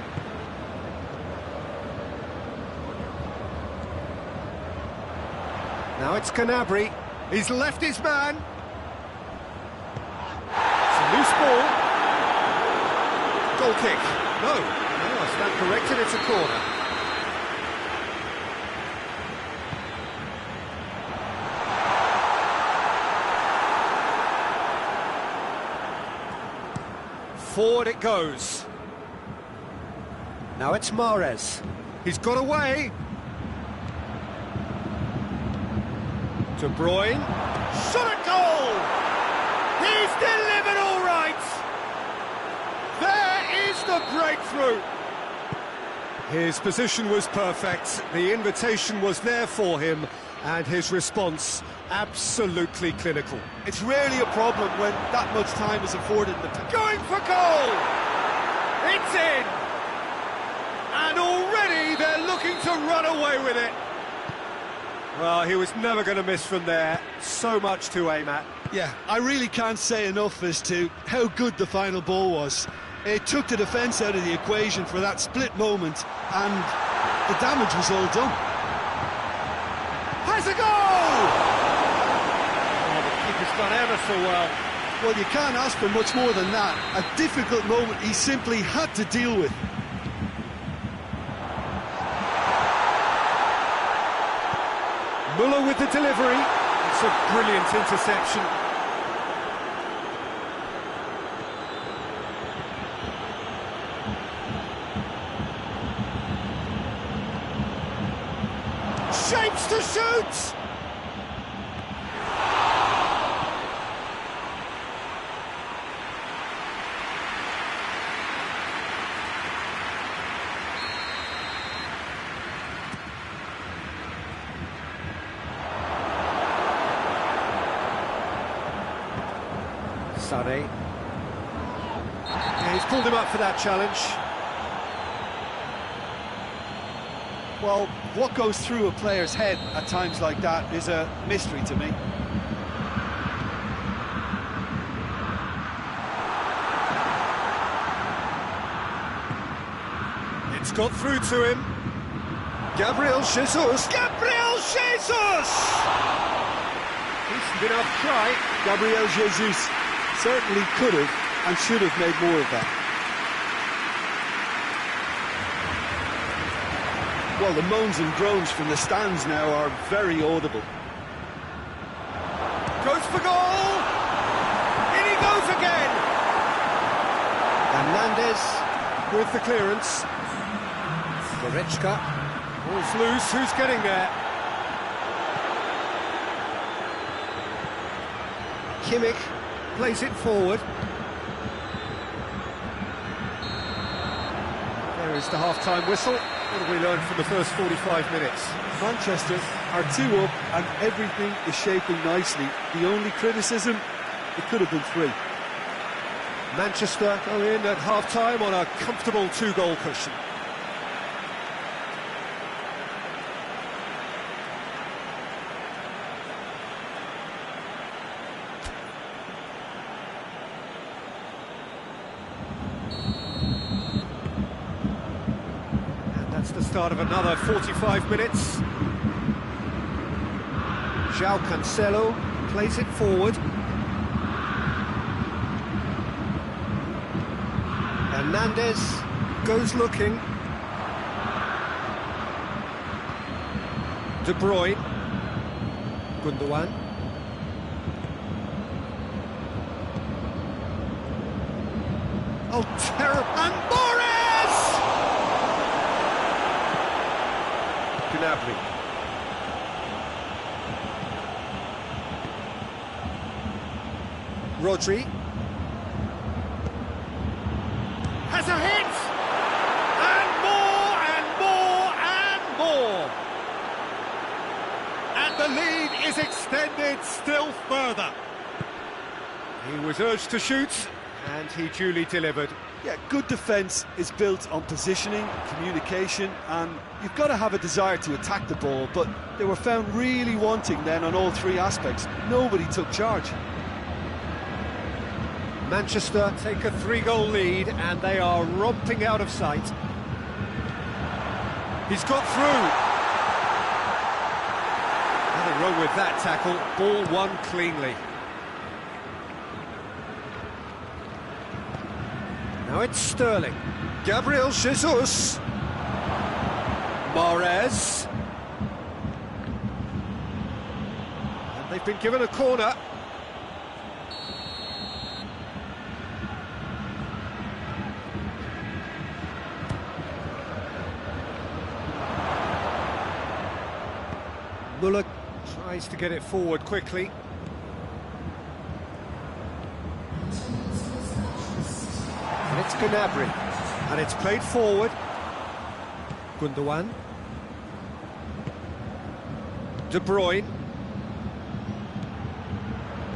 Now it's Gnabry. He's left his man. It's a loose ball. Goal kick. No, I stand corrected, it's a corner. Forward it goes. Now it's Mahrez. He's got away. De Bruyne. Shot at goal! He's delivered all right! There is the breakthrough! His position was perfect, the invitation was there for him, and his response absolutely clinical. It's rarely a problem when that much time is afforded in the Going for goal! It's in! And already they're looking to run away with it. Well, he was never going to miss from there. So much to aim at. Yeah, I really can't say enough as to how good the final ball was. It took the defence out of the equation for that split moment, and the damage was all done. Has a goal! Oh, the keeper's done ever so well. Well, you can't ask for much more than that. A difficult moment he simply had to deal with. Muller with the delivery. It's a brilliant interception. Shapes to shoot! Sane. Yeah, he's pulled him up for that challenge. Well, what goes through a player's head at times like that is a mystery to me. It's got through to him. Gabriel Jesus! Gabriel Jesus! Decent enough try. Gabriel Jesus certainly could have and should have made more of that. Well, the moans and groans from the stands now are very audible. Goes for goal! In he goes again! Hernandez with the clearance. Goretzka. Ball's loose, who's getting there? Kimmich plays it forward. There is the half-time whistle. What have we learned from the first 45 minutes? Manchester are 2 up and everything is shaping nicely. The only criticism, it could have been 3. Manchester go in at half-time on a comfortable 2-goal cushion. That's the start of another 45 minutes. João Cancelo plays it forward. Hernandez goes looking. De Bruyne. Gundogan. Oh, terrible. And Morris! Gnabry. Rodri. Has a hit! And more, and more, and more! And the lead is extended still further. He was urged to shoot, and he duly delivered. Yeah, good defence is built on positioning, communication, and you've got to have a desire to attack the ball, but they were found really wanting then on all 3 aspects. Nobody took charge. Manchester take a 3-goal lead, and they are romping out of sight. He's got through. Nothing wrong with that tackle. Ball won cleanly. Now it's Sterling. Gabriel Jesus. Mahrez. And they've been given a corner. Muller tries to get it forward quickly. And it's Gnabry. And it's played forward. Gundogan. De Bruyne.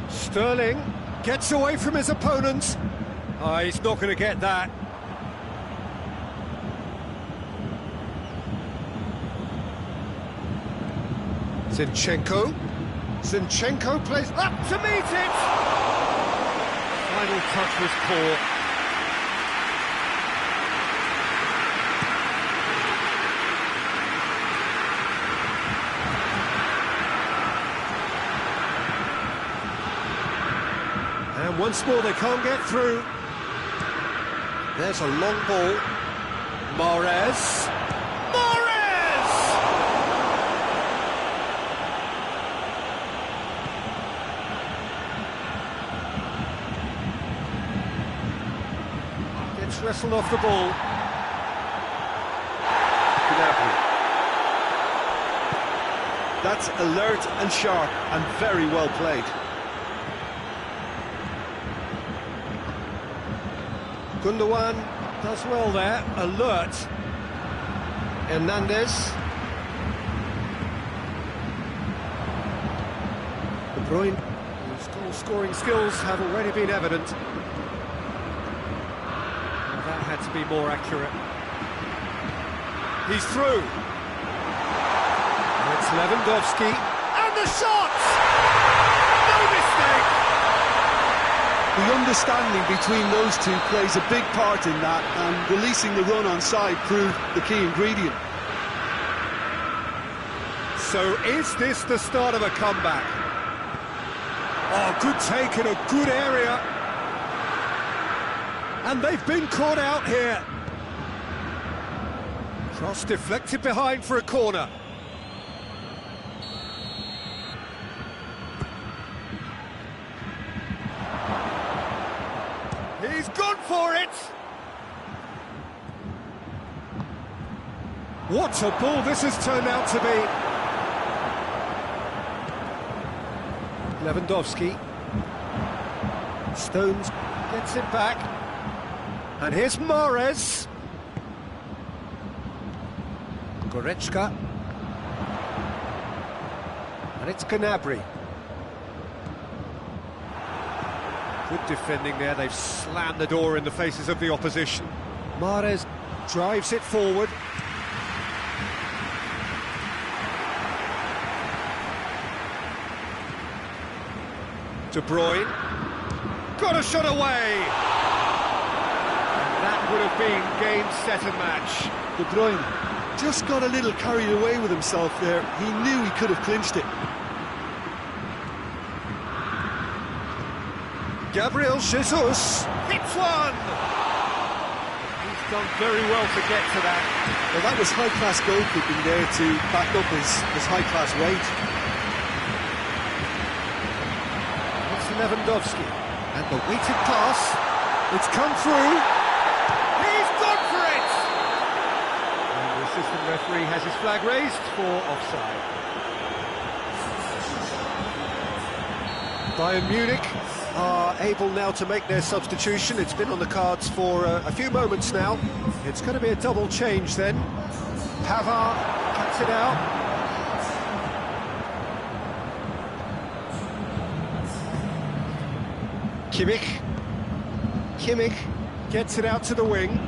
Sterling gets away from his opponent. Oh, he's not going to get that. Zinchenko. Zinchenko plays up to meet it! Final touch was poor. And And once more, they can't get through. There's a long ball. Mahrez. Mahrez! Gets wrestled off the ball. That's alert and sharp and very well played. Gundogan does well there, alert. Hernandez. De Bruyne, whose goal-scoring skills have already been evident. Well, that had to be more accurate. He's through. It's Lewandowski, and the shot! No mistake! The understanding between those two plays a big part in that, and releasing the run on side proved the key ingredient. So is this the start of a comeback? Oh, good take in a good area. And they've been caught out here. Cross deflected behind for a corner. He's gone for it! What a ball this has turned out to be! Lewandowski. Stones gets it back. And here's Mahrez. Goretzka. And it's Gnabry. Good defending there, they've slammed the door in the faces of the opposition. Mahrez drives it forward. De Bruyne. Got a shot away! And that would have been game, set and match. De Bruyne just got a little carried away with himself there. He knew he could have clinched it. Gabriel Jesus hits one! He's done very well to get to that. Well, that was high-class goalkeeping there to back up his high-class weight. It's Lewandowski. And the weighted pass. It's come through. He's gone for it! And the assistant referee has his flag raised for offside. Bayern Munich are able now to make their substitution. It's been on the cards for a few moments now. It's going to be a double change then. Pavard cuts it out. Kimmich gets it out to the wing.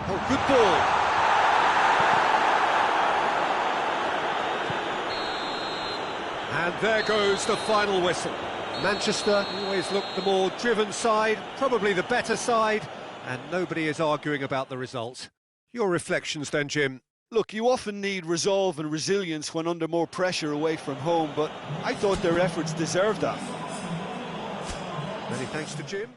Oh, good ball. And there goes the final whistle. Manchester always look the more driven side, probably the better side, and nobody is arguing about the result. Your reflections then, Jim? Look, you often need resolve and resilience when under more pressure away from home, but I thought their efforts deserved that. Many thanks to Jim.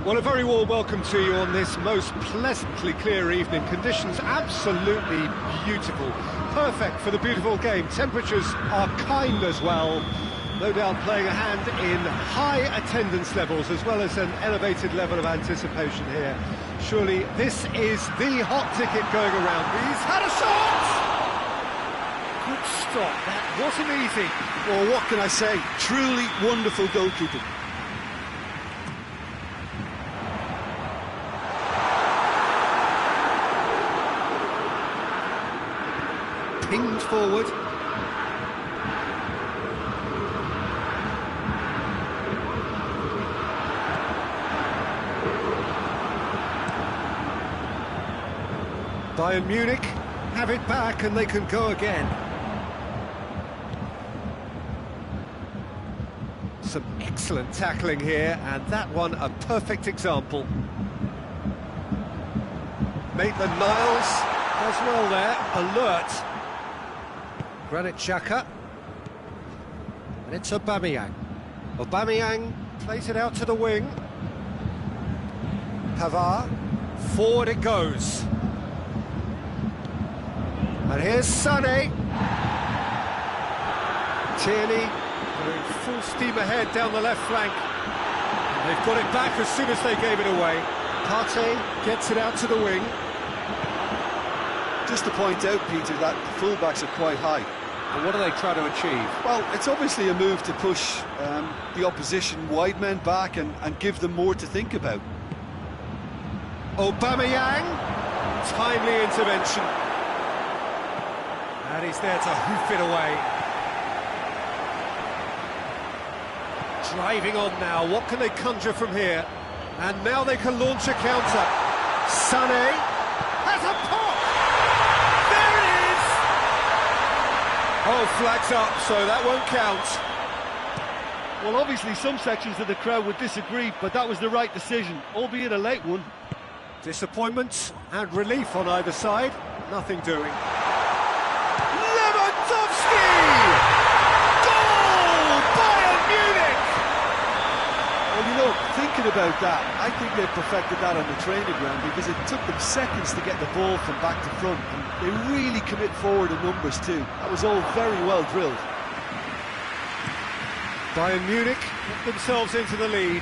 Well, a very warm welcome to you on this most pleasantly clear evening. Conditions absolutely beautiful. Perfect for the beautiful game. Temperatures are kind as well. No doubt playing a hand in high attendance levels as well as an elevated level of anticipation here. Surely this is the hot ticket going around. He's had a shot! Good stop. That wasn't easy. Well, what can I say? Truly wonderful goalkeeping. Pinged forward. Bayern Munich have it back and they can go again. Some excellent tackling here, and that one a perfect example. Maitland-Niles does well there, alert. Granit Xhaka. And it's Aubameyang. Aubameyang plays it out to the wing. Pavard. Forward it goes. And here's Sané. Tierney going full steam ahead down the left flank. And they've got it back as soon as they gave it away. Partey gets it out to the wing. Just to point out, Peter, that the fullbacks are quite high. And what are they trying to achieve? Well, it's obviously a move to push the opposition wide men back and give them more to think about. Aubameyang, timely intervention. And he's there to hoof it away. Driving on now, what can they conjure from here? And now they can launch a counter. Sané has a pop! There it is! Oh, flags up, so that won't count. Well, obviously some sections of the crowd would disagree, but that was the right decision, albeit a late one. Disappointment and relief on either side, nothing doing. Well, you know, thinking about that, I think they perfected that on the training ground because it took them seconds to get the ball from back to front, and they really commit forward in numbers too. That was all very well drilled. Bayern Munich put themselves into the lead.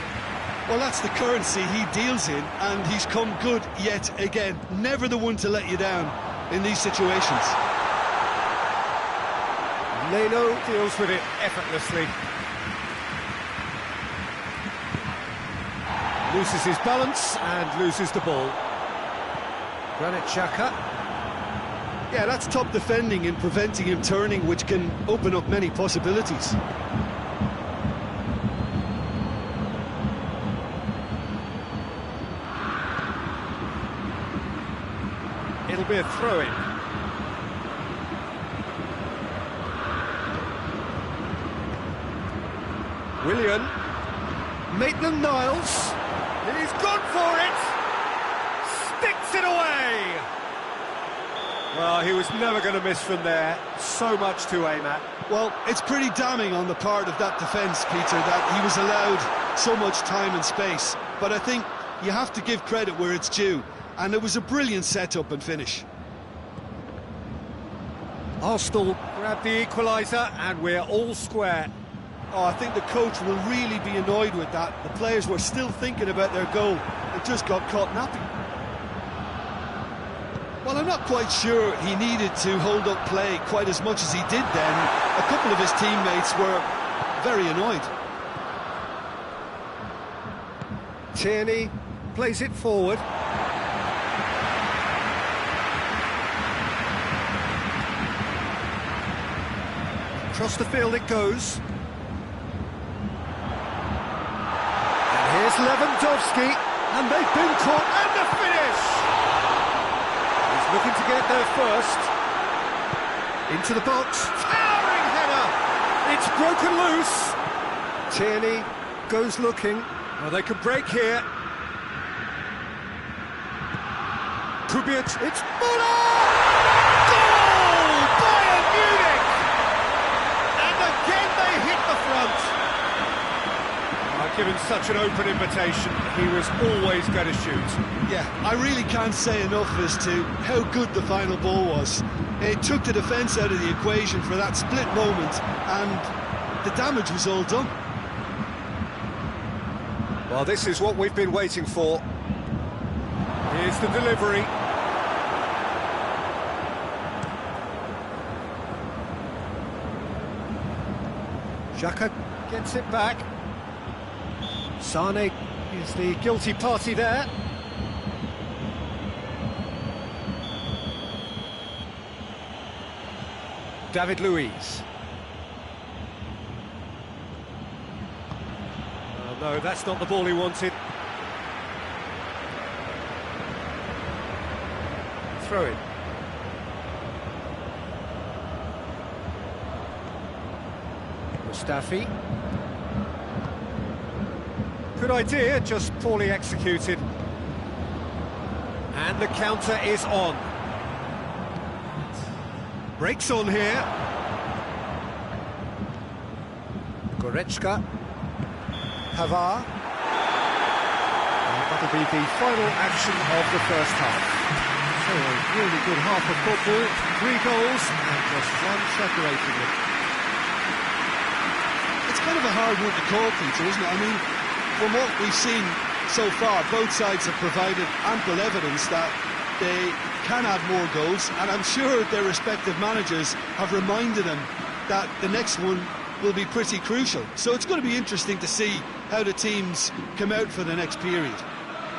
Well, that's the currency he deals in, and he's come good yet again. Never the one to let you down in these situations. Leno deals with it effortlessly. Loses his balance and loses the ball. Granit Xhaka. Yeah, that's top defending and preventing him turning, which can open up many possibilities. It'll be a throw-in. Willian. Maitland-Niles. And he's gone for it! Sticks it away! Well, he was never going to miss from there. So much to aim at. Well, it's pretty damning on the part of that defence, Peter, that he was allowed so much time and space. But I think you have to give credit where it's due. And it was a brilliant setup and finish. Arsenal grab the equaliser and we're all square. Oh, I think the coach will really be annoyed with that. The players were still thinking about their goal. It just got caught napping. Well, I'm not quite sure he needed to hold up play quite as much as he did then. A couple of his teammates were very annoyed. Tierney plays it forward. Across the field it goes. Here's Lewandowski, and they've been caught, and the finish! He's looking to get it there first. Into the box, towering header! It's broken loose! Tierney goes looking. Oh, they can break here. Kubic, it's Muller! Goal! Bayern Munich! And again they hit the front. Given such an open invitation, he was always going to shoot. Yeah, I really can't say enough as to how good the final ball was. It took the defence out of the equation for that split moment, and the damage was all done. Well, this is what we've been waiting for. Here's the delivery. Xhaka gets it back. Sane is the guilty party there. David Luiz. Oh, no, that's not the ball he wanted. Throw it. Mustafi. Good idea, just poorly executed. And the counter is on. Breaks on here. Goretzka. Pavard. And that'll be the final action of the first half. So a really good half of football. 3 goals and just one separating them. It's kind of a hard one to call, Peter, isn't it? I mean, from what we've seen so far, both sides have provided ample evidence that they can add more goals, and I'm sure their respective managers have reminded them that the next one will be pretty crucial. So it's going to be interesting to see how the teams come out for the next period.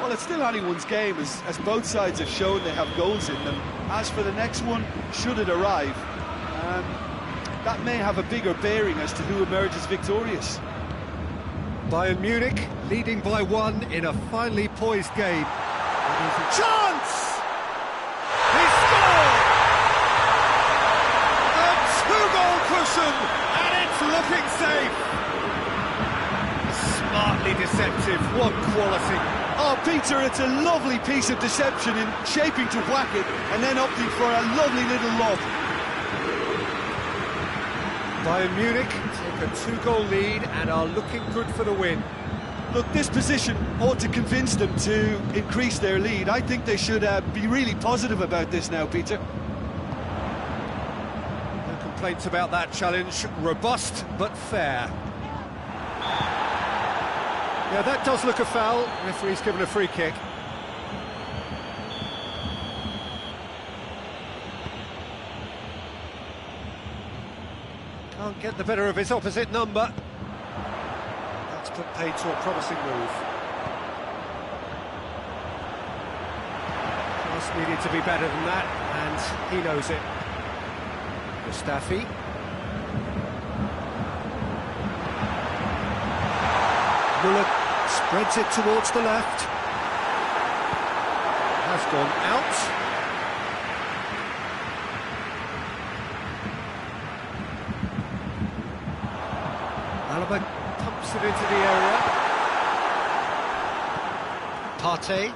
Well, it's still anyone's game, as both sides have shown they have goals in them. As for the next one, should it arrive, that may have a bigger bearing as to who emerges victorious. Bayern Munich leading by 1 in a finely poised game. Chance! He scored! A 2-goal cushion, and it's looking safe. Smartly deceptive, what quality. Oh, Peter, it's a lovely piece of deception in shaping to whack it and then opting for a lovely little lob. Bayern Munich take a 2-goal lead and are looking good for the win. Look, this position ought to convince them to increase their lead. I think they should be really positive about this now, Peter. No complaints about that challenge. Robust but fair. Yeah, that does look a foul. Referee's given a free kick. Can't get the better of his opposite number. That's put paid to a promising move. Just needed to be better than that, and he knows it. Mustafi. Muller spreads it towards the left. Has gone out. Alaba pumps it into the area. Partey.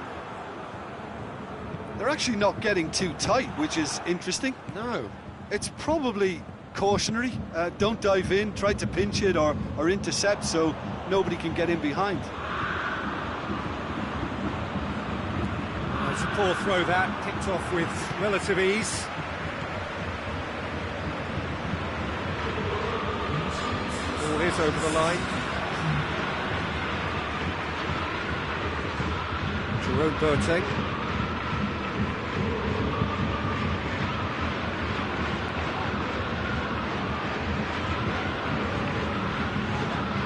They're actually not getting too tight, which is interesting. No. It's probably cautionary. Don't dive in, try to pinch it or intercept so nobody can get in behind. It's a poor throw that, picked off with relative ease. Ball is over the line. Jerome Boateng.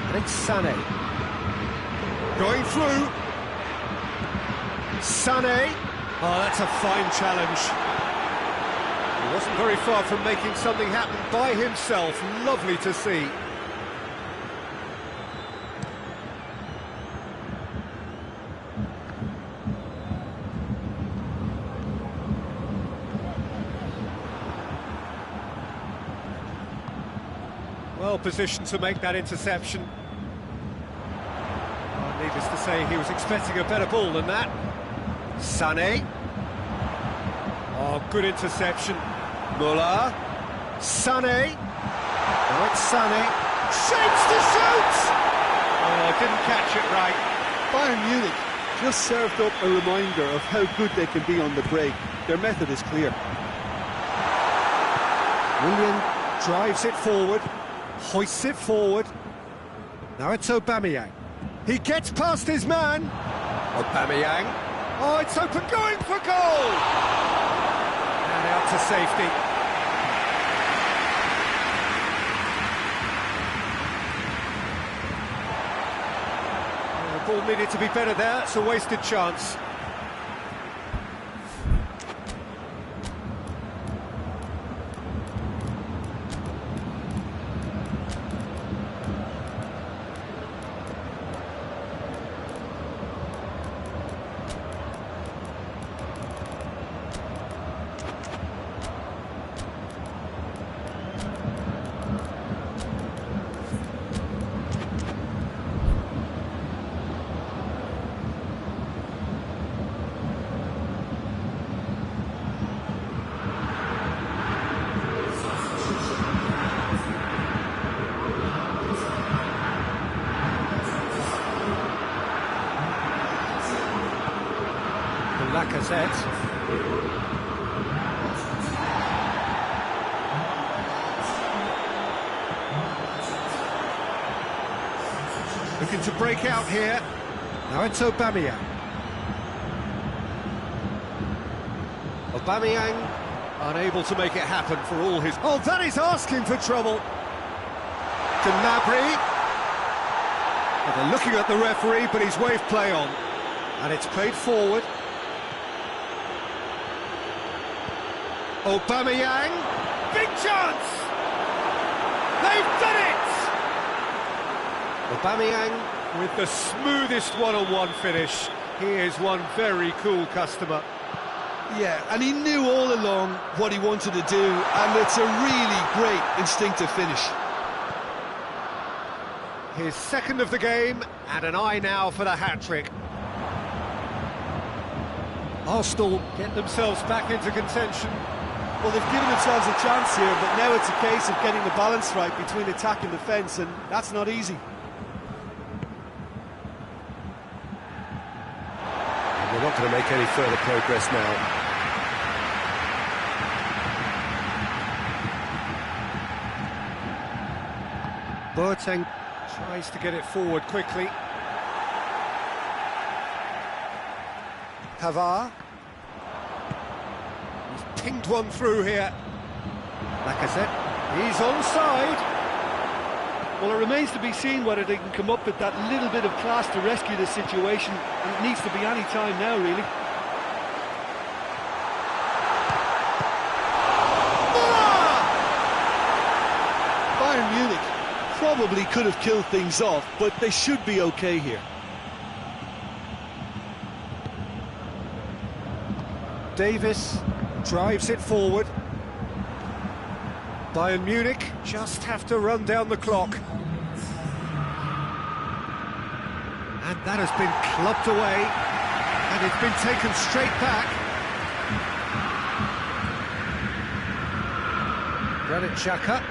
And it's Sané. Going through. Sané. Oh, that's a fine challenge. He wasn't very far from making something happen by himself. Lovely to see. Well positioned to make that interception. Well, needless to say, he was expecting a better ball than that. Sané. Oh, good interception. Muller. Sané. Now it's Sané. Shapes to shoot! Oh, didn't catch it right. Bayern Munich just served up a reminder of how good they can be on the break. Their method is clear. Willian drives it forward, hoists it forward. Now it's Aubameyang. He gets past his man. Aubameyang. Oh, it's open, going for goal! And out to safety. The ball needed to be better there, it's a wasted chance. Lacazette. Looking to break out here. Now it's Aubameyang. Aubameyang unable to make it happen for all his... Oh, that is asking for trouble. To Gnabry. Well, they're looking at the referee, but he's waved play on. And it's played forward. Aubameyang, big chance! They've done it! Aubameyang with the smoothest one-on-one finish. He is one very cool customer. Yeah, and he knew all along what he wanted to do, and it's a really great instinctive finish. His second of the game, and an eye now for the hat-trick. Arsenal get themselves back into contention. Well, they've given themselves a chance here, but now it's a case of getting the balance right between attack and defence, and that's not easy. And they're not going to make any further progress now. Boateng tries to get it forward quickly. Pavard. He's pinged one through here. Lacazette, he's onside. Well, it remains to be seen whether they can come up with that little bit of class to rescue the situation, and it needs to be any time now, really. Bayern Munich probably could have killed things off, but they should be okay here. Davis drives it forward. Bayern Munich just have to run down the clock. And that has been clubbed away, and it's been taken straight back. Granit Xhaka.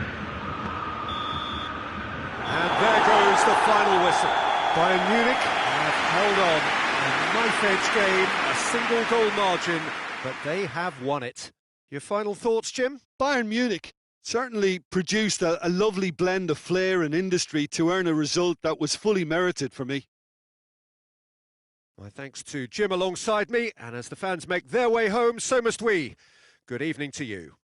And there goes the final whistle. Bayern Munich have held on. A knife-edge game, a single goal margin, but they have won it. Your final thoughts, Jim? Bayern Munich certainly produced a lovely blend of flair and industry to earn a result that was fully merited for me. My thanks to Jim alongside me, and as the fans make their way home, so must we. Good evening to you.